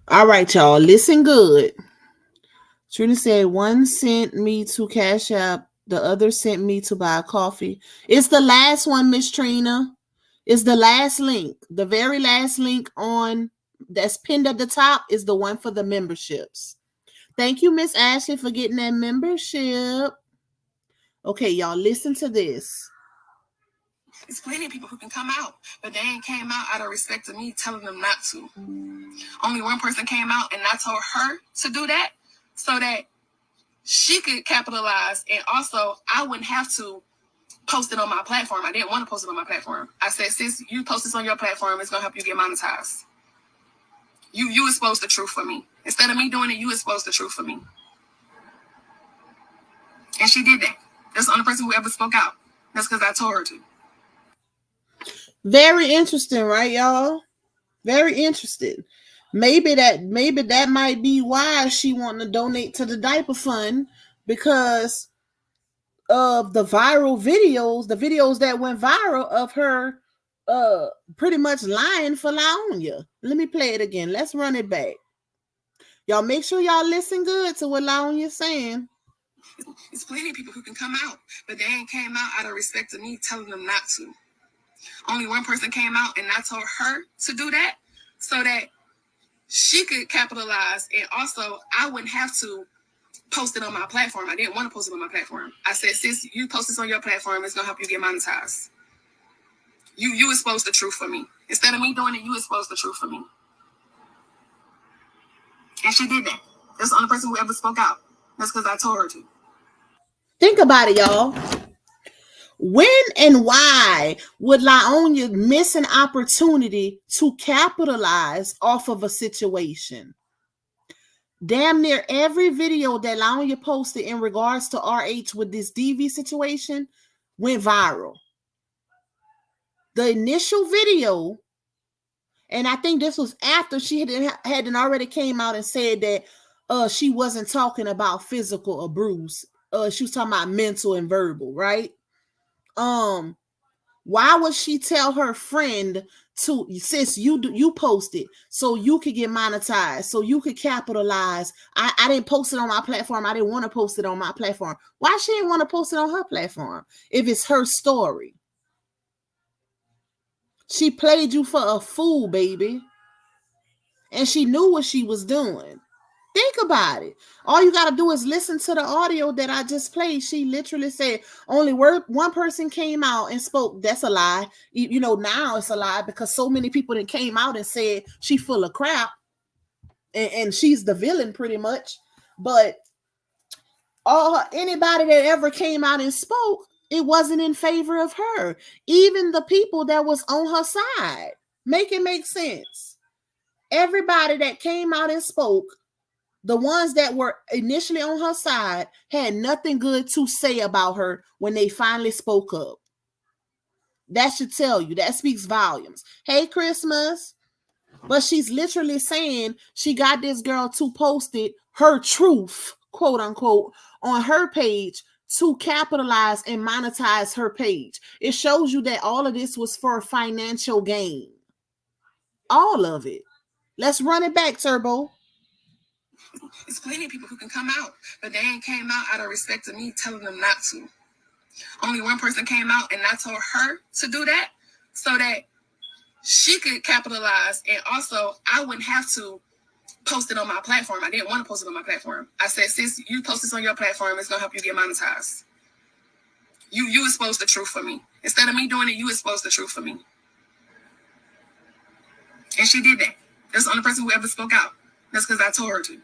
All right, y'all, listen good. Trina said 1 sent me to Cash App The other sent me to buy a coffee. It's the last one, Miss Trina. It's the last link. The very last link on that's pinned at the top is the one for the memberships. Thank you, Miss Ashley, for getting that membership. Okay, y'all, listen to this. There's plenty of people who can come out, but they ain't came out of respect to me telling them not to. Only one person came out, and I told her to do that so that she could capitalize, and also I wouldn't have to post it on my platform. I didn't want to post it on my platform. I said, sis, you post this on your platform, it's going to help you get monetized. You expose the truth for me. Instead of me doing it, you expose the truth for me. And she did that. That's the only person who ever spoke out. That's because I told her to. Very interesting, right, y'all? Very interesting. Maybe that might be why she wanted to donate to the diaper fund, because of the viral videos, the videos that went viral of her pretty much lying for Laonya. Let me play it again. Let's run it back. Y'all make sure y'all listen good to what Laonya's saying. There's plenty of people who can come out, but they ain't came out of respect to me telling them not to. Only one person came out, and I told her to do that so that she could capitalize, and also I wouldn't have to post it on my platform. I didn't want to post it on my platform. I said, sis, you post this on your platform, it's going to help you get monetized. You expose the truth for me. Instead of me doing it, you expose the truth for me. And she did that. That's the only person who ever spoke out. That's because I told her to. Think about it, y'all. When and why would Laonya miss an opportunity to capitalize off of a situation? Damn near every video that Laonya posted in regards to RH with this DV situation went viral. The initial video, and I think this was after she hadn't already came out and said that she wasn't talking about physical abuse. She was talking about mental and verbal, right? Why would she tell her friend to, sis, you post it so you could get monetized, so you could capitalize? I didn't post it on my platform. I didn't want to post it on my platform. Why she didn't want to post it on her platform if it's her story? She played you for a fool, baby. And she knew what she was doing. Think about it. All you got to do is listen to the audio that I just played. She literally said only one person came out and spoke. That's a lie. You know, now it's a lie because so many people that came out and said she full of crap and she's the villain pretty much. But anybody that ever came out and spoke, it wasn't in favor of her. Even the people that was on her side. Make it make sense. Everybody that came out and spoke, the ones that were initially on her side, had nothing good to say about her when they finally spoke up. That should tell you. That speaks volumes. Hey, Christmas. But she's literally saying she got this girl to post it, her truth, quote unquote, on her page to capitalize and monetize her page. It shows you that all of this was for financial gain. All of it. Let's run it back, Turbo. There's plenty of people who can come out, but they ain't came out of respect to me telling them not to. Only one person came out, and I told her to do that so that she could capitalize, and also I wouldn't have to post it on my platform. I didn't want to post it on my platform. I said, sis, you post this on your platform, it's going to help you get monetized. You expose the truth for me. Instead of me doing it, you expose the truth for me. And she did that. That's the only person who ever spoke out. That's because I told her to.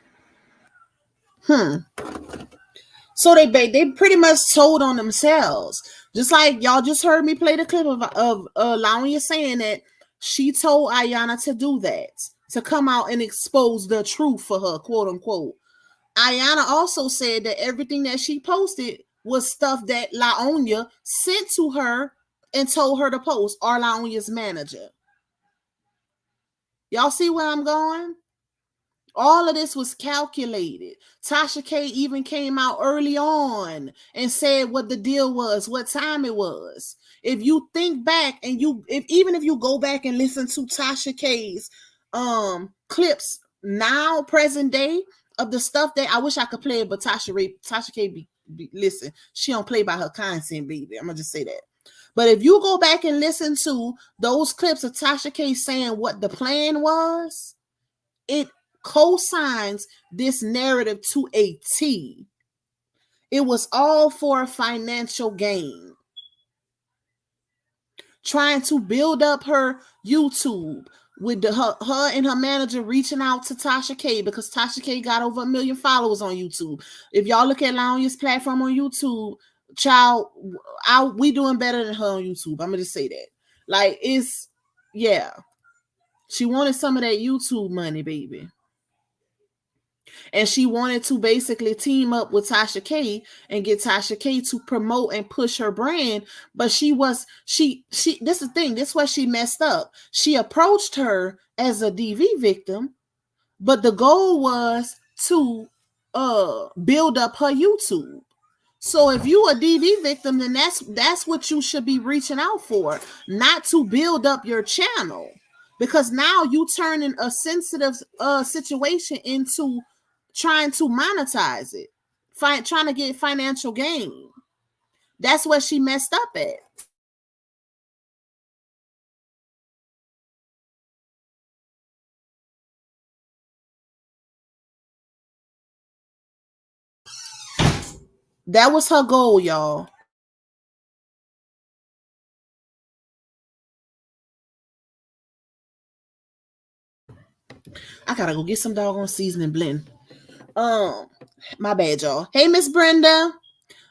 So they pretty much told on themselves. Just like y'all just heard me play the clip of Laonya saying that she told Ayana to do that, to come out and expose the truth for her, quote unquote. Ayana also said that everything that she posted was stuff that Laonya sent to her and told her to post, or Laonya's manager. Y'all see where I'm going? All of this was calculated. Tasha K even came out early on and said what the deal was, what time it was. If you think back and even if you go back and listen to Tasha K's clips now, present day, of the stuff that I wish I could play it, but Tasha K Listen, she don't play by her content, baby. I'm gonna just say that. But if you go back and listen to those clips of Tasha K saying what the plan was, it co-signs this narrative to a T. It was all for financial gain. Trying to build up her YouTube with her and her manager reaching out to Tasha K, because Tasha K got over 1 million followers on YouTube. If y'all look at Laonia's platform on YouTube, child, we doing better than her on YouTube. I'm gonna just say that. Like, it's, yeah. She wanted some of that YouTube money, baby. And she wanted to basically team up with Tasha K and get Tasha K to promote and push her brand. But she this is the thing, this is where she messed up. She approached her as a DV victim, but the goal was to build up her YouTube. So if you a DV victim, then that's what you should be reaching out for, not to build up your channel. Because now you turning a sensitive situation into trying to monetize it, trying to get financial gain. That's where she messed up at. That was her goal, y'all. I gotta go get some doggone seasoning blend. My bad, y'all. Hey, Miss Brenda.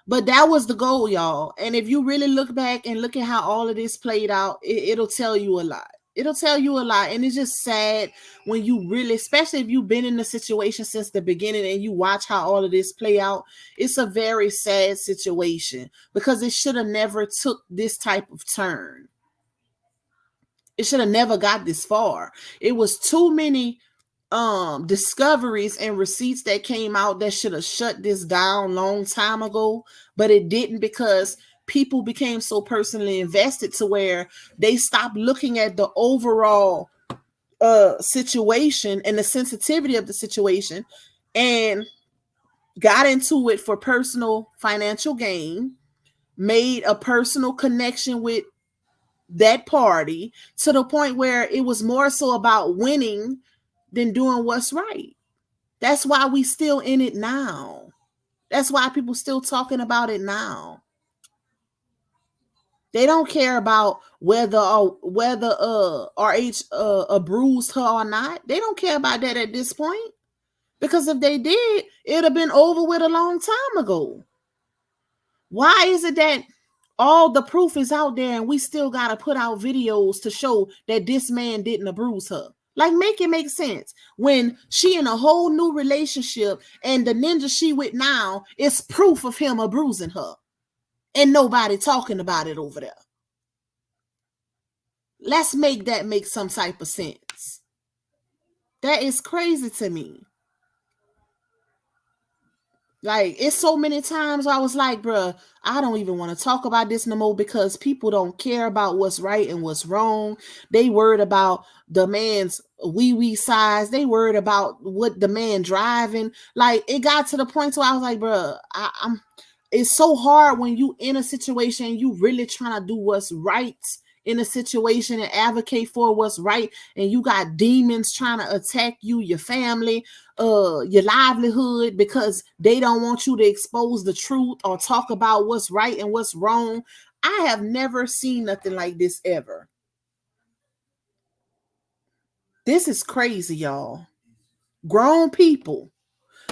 But that was the goal, y'all. And if you really look back and look at how all of this played out, it'll tell you a lot. It'll tell you a lot. And it's just sad when you really, especially if you've been in the situation since the beginning and you watch how all of this play out, it's a very sad situation because it should have never took this type of turn. It should have never got this far. It was too many discoveries and receipts that came out that should have shut this down long time ago, but it didn't, because people became so personally invested to where they stopped looking at the overall situation and the sensitivity of the situation and got into it for personal financial gain, made a personal connection with that party to the point where it was more so about winning than doing what's right. That's why we still in it now. That's why people still talking about it now. They don't care about whether RH bruised her or not. They don't care about that at this point. Because if they did, it'd have been over with a long time ago. Why is it that all the proof is out there and we still got to put out videos to show that this man didn't abuse her? Like, make it make sense. When she in a whole new relationship and the ninja she with now is proof of him abusing her and nobody talking about it over there. Let's make that make some type of sense. That is crazy to me. Like, it's so many times I was like, bruh, I don't even want to talk about this no more because people don't care about what's right and what's wrong. They worried about the man's wee size. They worried about what the man driving. Like, it got to the point where I was like, bruh, it's so hard when you in a situation and you really trying to do what's right in a situation and advocate for what's right, and you got demons trying to attack you, your family, your livelihood, because they don't want you to expose the truth or talk about what's right and what's wrong. I have never seen nothing like this ever. This is crazy, y'all. Grown people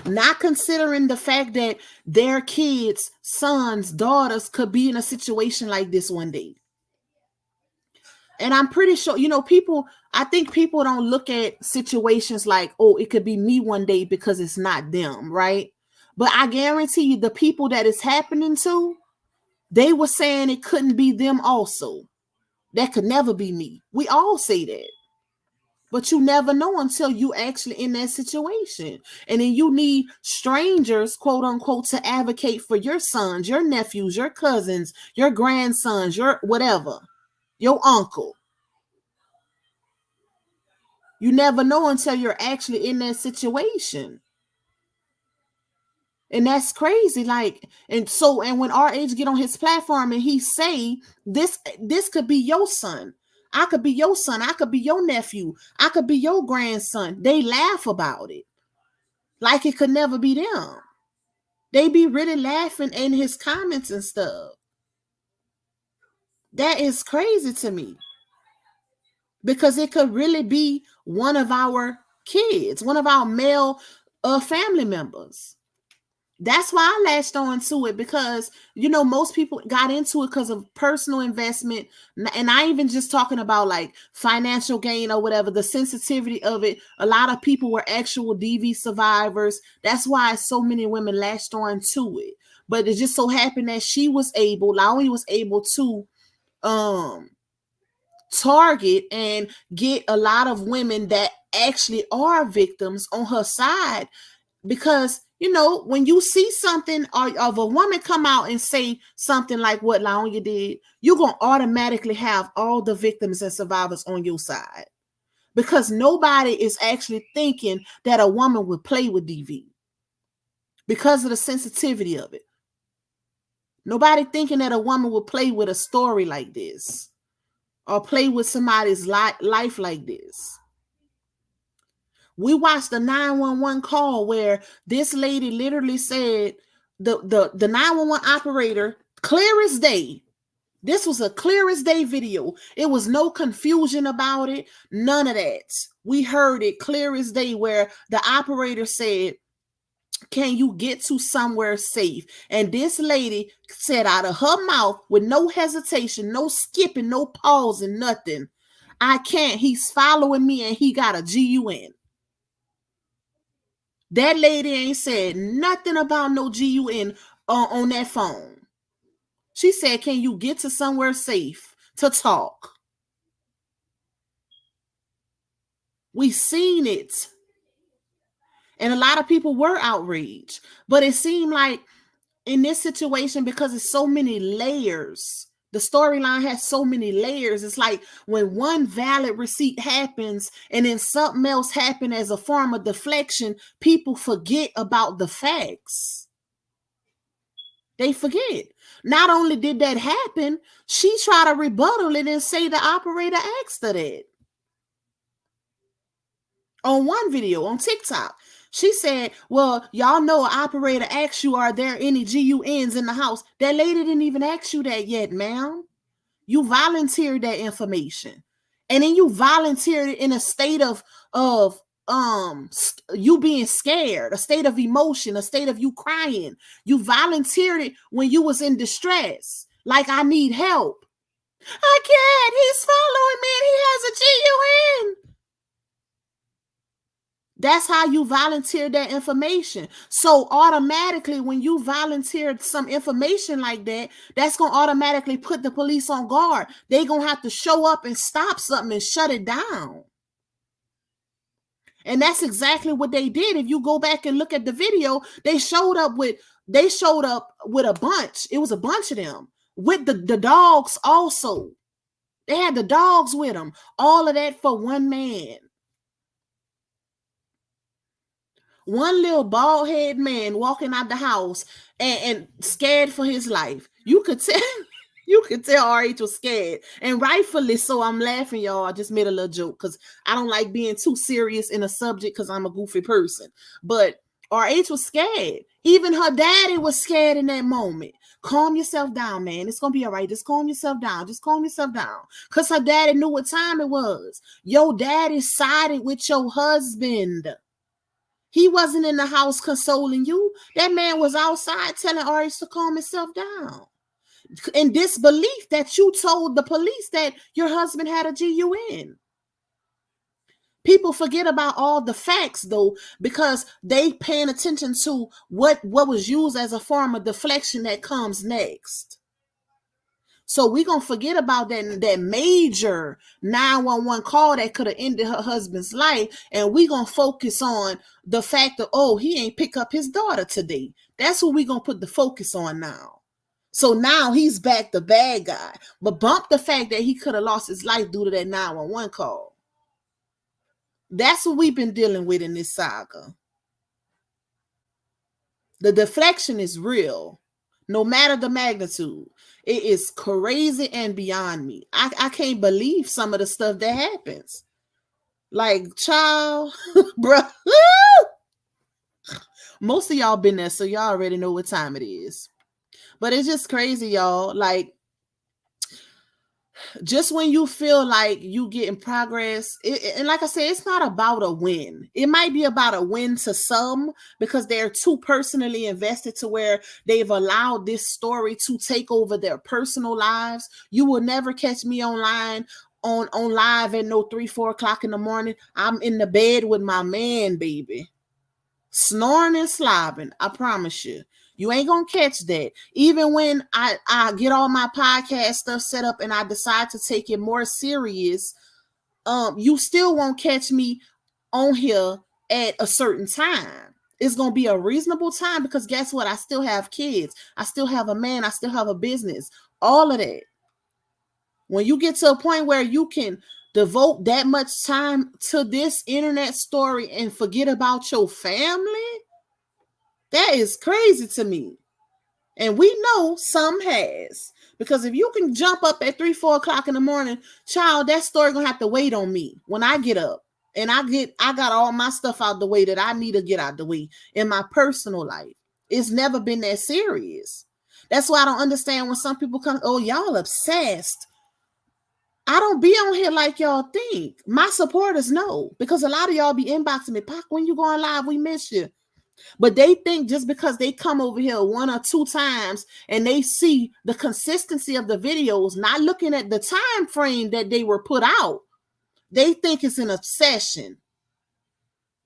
not considering the fact that their kids, sons, daughters could be in a situation like this one day. And I'm pretty sure, I think people don't look at situations like, oh, it could be me one day because it's not them, right? But I guarantee you the people that it's happening to, they were saying it couldn't be them also. That could never be me. We all say that. But you never know until you actually in that situation. And then you need strangers, quote unquote, to advocate for your sons, your nephews, your cousins, your grandsons, your whatever, your uncle. You never know until you're actually in that situation. And that's crazy. Like, and when RH get on his platform and he say this could be your son. I could be your son. I could be your nephew. I could be your grandson. They laugh about it. Like it could never be them. They be really laughing in his comments and stuff. That is crazy to me. Because it could really be one of our kids, one of our male family members. That's why I latched on to it, because, most people got into it because of personal investment. And I even just talking about like financial gain or whatever, the sensitivity of it. A lot of people were actual DV survivors. That's why so many women latched on to it. But it just so happened that Laomi was able to target and get a lot of women that actually are victims on her side. Because when you see something of a woman come out and say something like what Laonya did, you're going to automatically have all the victims and survivors on your side, because nobody is actually thinking that a woman would play with DV because of the sensitivity of it. Nobody thinking that a woman would play with a story like this or play with somebody's life like this. We watched the 911 call where this lady literally said, the 911 operator, clear as day. This was a clear as day video. It was no confusion about it. None of that. We heard it clear as day where the operator said, can you get to somewhere safe? And this lady said out of her mouth with no hesitation, no skipping, no pausing, nothing, I can't. He's following me and he got a GUN. That lady ain't said nothing about no GUN on that phone. She said, can you get to somewhere safe to talk? We seen it. And a lot of people were outraged. But it seemed like in this situation, because it's so many layers, the storyline has so many layers. It's like when one valid receipt happens and then something else happens as a form of deflection, people forget about the facts. They forget. Not only did that happen, she tried to rebuttal it and say the operator asked her that. On one video on TikTok, she said, well, y'all know an operator asked you, are there any GUNs in the house? That lady didn't even ask you that yet, ma'am. You volunteered that information. And then you volunteered it in a state of you being scared, a state of emotion, a state of you crying. You volunteered it when you was in distress. Like, I need help. I can't. He's following me and he has a GUN. That's how you volunteered that information. So automatically, when you volunteered some information like that, that's going to automatically put the police on guard. They're going to have to show up and stop something and shut it down. And that's exactly what they did. If you go back and look at the video, they showed up with a bunch. It was a bunch of them with the dogs also. They had the dogs with them. All of that for one man. One little bald head man walking out the house and scared for his life. You could tell RH was scared, and rightfully so. I'm laughing, y'all. I just made a little joke because I don't like being too serious in a subject because I'm a goofy person. But RH was scared. Even her daddy was scared in that moment. Calm yourself down, man. It's gonna be all right. Just calm yourself down. Just calm yourself down. Because her daddy knew what time it was. Your daddy sided with your husband. He wasn't in the house consoling you. That man was outside telling RH to calm himself down. In disbelief that you told the police that your husband had a GUN. People forget about all the facts, though, because they paying attention to what was used as a form of deflection that comes next. So we're going to forget about that major 911 call that could have ended her husband's life. And we're going to focus on the fact that, oh, he ain't pick up his daughter today. That's what we're going to put the focus on now. So now he's back the bad guy. But bump the fact that he could have lost his life due to that 911 call. That's what we've been dealing with in this saga. The deflection is real, no matter the magnitude. It is crazy and beyond me. I can't believe some of the stuff that happens. Like, child, bruh. Most of y'all been there, so y'all already know what time it is. But it's just crazy, y'all. Like, just when you feel like you getting progress, and like I said, it's not about a win. It might be about a win to some because they're too personally invested to where they've allowed this story to take over their personal lives. You will never catch me online on live at no 3-4 o'clock in the morning. I'm in the bed with my man, baby, snoring and slobbing. I promise you. You ain't gonna catch that. Even when I get all my podcast stuff set up and I decide to take it more serious, you still won't catch me on here at a certain time. It's gonna be a reasonable time because guess what? I still have kids. I still have a man. I still have a business. All of that. When you get to a point where you can devote that much time to this internet story and forget about your family, that is crazy to me. And we know some has. Because if you can jump up at 3-4 o'clock in the morning, child, that story gonna have to wait on me when I get up. And I got all my stuff out the way that I need to get out the way in my personal life. It's never been that serious. That's why I don't understand when some people come, oh, y'all obsessed. I don't be on here like y'all think. My supporters know. Because a lot of y'all be inboxing me, Pac, when you going live, we miss you. But they think just because they come over here 1 or 2 times and they see the consistency of the videos, not looking at the time frame that they were put out, they think it's an obsession.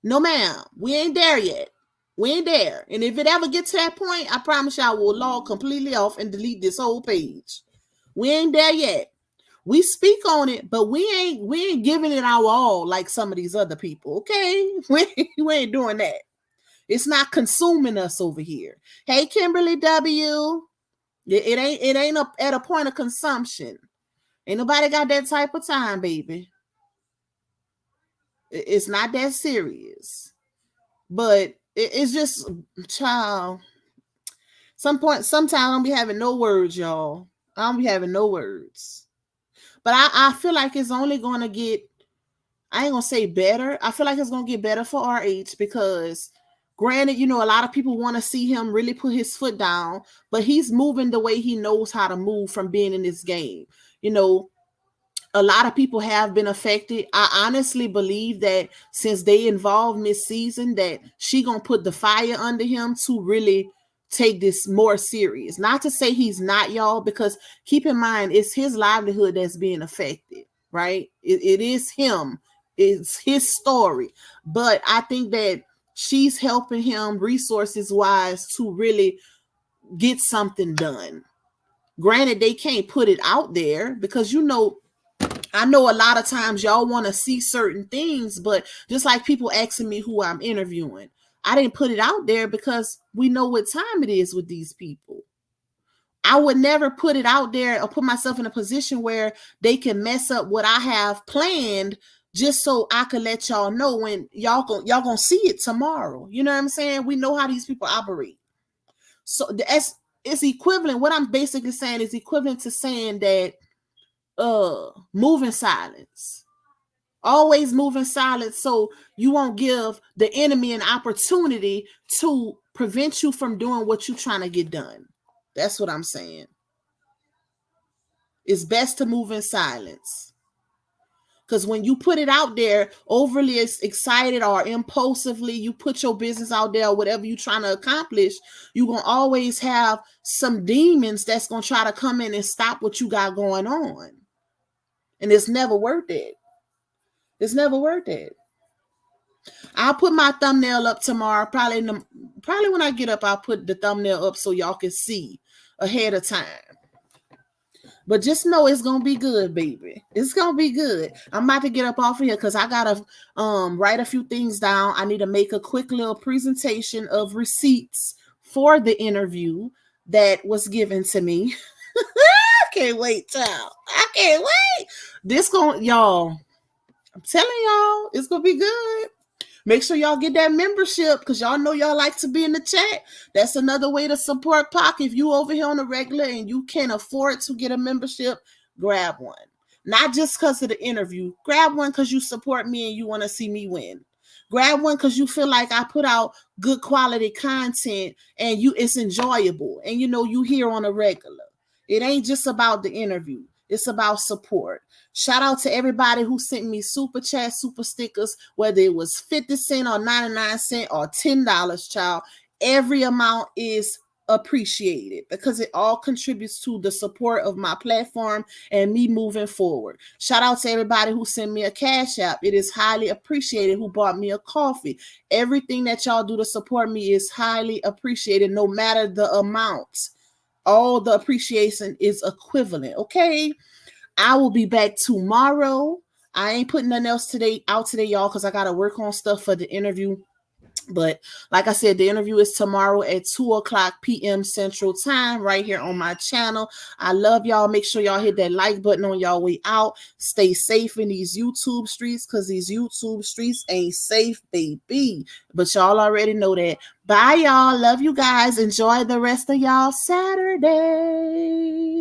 No, ma'am, we ain't there yet. We ain't there. And if it ever gets to that point, I promise y'all will log completely off and delete this whole page. We ain't there yet. We speak on it, but we ain't giving it our all like some of these other people. Okay, we ain't doing that. It's not consuming us over here. Hey, Kimberly W. It ain't at a point of consumption. Ain't nobody got that type of time, baby. It's not that serious. But it's just, child. Sometimes I don't be having no words, y'all. I don't be having no words. But I feel like it's only going to get, I ain't going to say better. I feel like it's going to get better for RH because granted, you know, a lot of people want to see him really put his foot down, but he's moving the way he knows how to move from being in this game. You know, a lot of people have been affected. I honestly believe that since they involved Miss Season, that she gonna put the fire under him to really take this more serious. Not to say he's not, y'all, because keep in mind, it's his livelihood that's being affected, right? It is him. It's his story. But I think that she's helping him resources wise to really get something done. Granted, they can't put it out there because, you know, I know a lot of times y'all want to see certain things, but just like people asking me who I'm interviewing, I didn't put it out there because we know what time it is with these people. I would never put it out there or put myself in a position where they can mess up what I have planned just so I could let y'all know when y'all gonna see it tomorrow. You know what I'm saying? We know how these people operate. So it's equivalent. What I'm basically saying is equivalent to saying that move in silence. Always move in silence so you won't give the enemy an opportunity to prevent you from doing what you're trying to get done. That's what I'm saying. It's best to move in silence. Because when you put it out there overly excited or impulsively, you put your business out there, whatever you're trying to accomplish, you're going to always have some demons that's going to try to come in and stop what you got going on. And it's never worth it. It's never worth it. I'll put my thumbnail up tomorrow. Probably when I get up, I'll put the thumbnail up so y'all can see ahead of time. But just know it's gonna be good, baby. It's gonna be good. I'm about to get up off of here because I gotta write a few things down. I need to make a quick little presentation of receipts for the interview that was given to me. I can't wait, child. I can't wait. Y'all. I'm telling y'all, it's gonna be good. Make sure y'all get that membership because y'all know y'all like to be in the chat. That's another way to support Pac. If you over here on the regular and you can't afford to get a membership, grab one. Not just because of the interview. Grab one because you support me and you want to see me win. Grab one because you feel like I put out good quality content and it's enjoyable. And you here on a regular. It ain't just about the interview. It's about support. Shout out to everybody who sent me super chat, super stickers, whether it was 50 cents or 99 cents or $10, child. Every amount is appreciated because it all contributes to the support of my platform and me moving forward. Shout out to everybody who sent me a cash app. It is highly appreciated. Who bought me a coffee. Everything that y'all do to support me is highly appreciated, no matter the amount. All the appreciation is equivalent. Okay. I will be back tomorrow. I ain't putting nothing else out today, y'all, because I got to work on stuff for the interview. But like I said, the interview is tomorrow at 2:00 p.m. Central Time right here on my channel. I love y'all. Make sure y'all hit that like button on y'all way out. Stay safe in these YouTube streets because these YouTube streets ain't safe, baby. But y'all already know that. Bye, y'all. Love you guys. Enjoy the rest of y'all Saturday.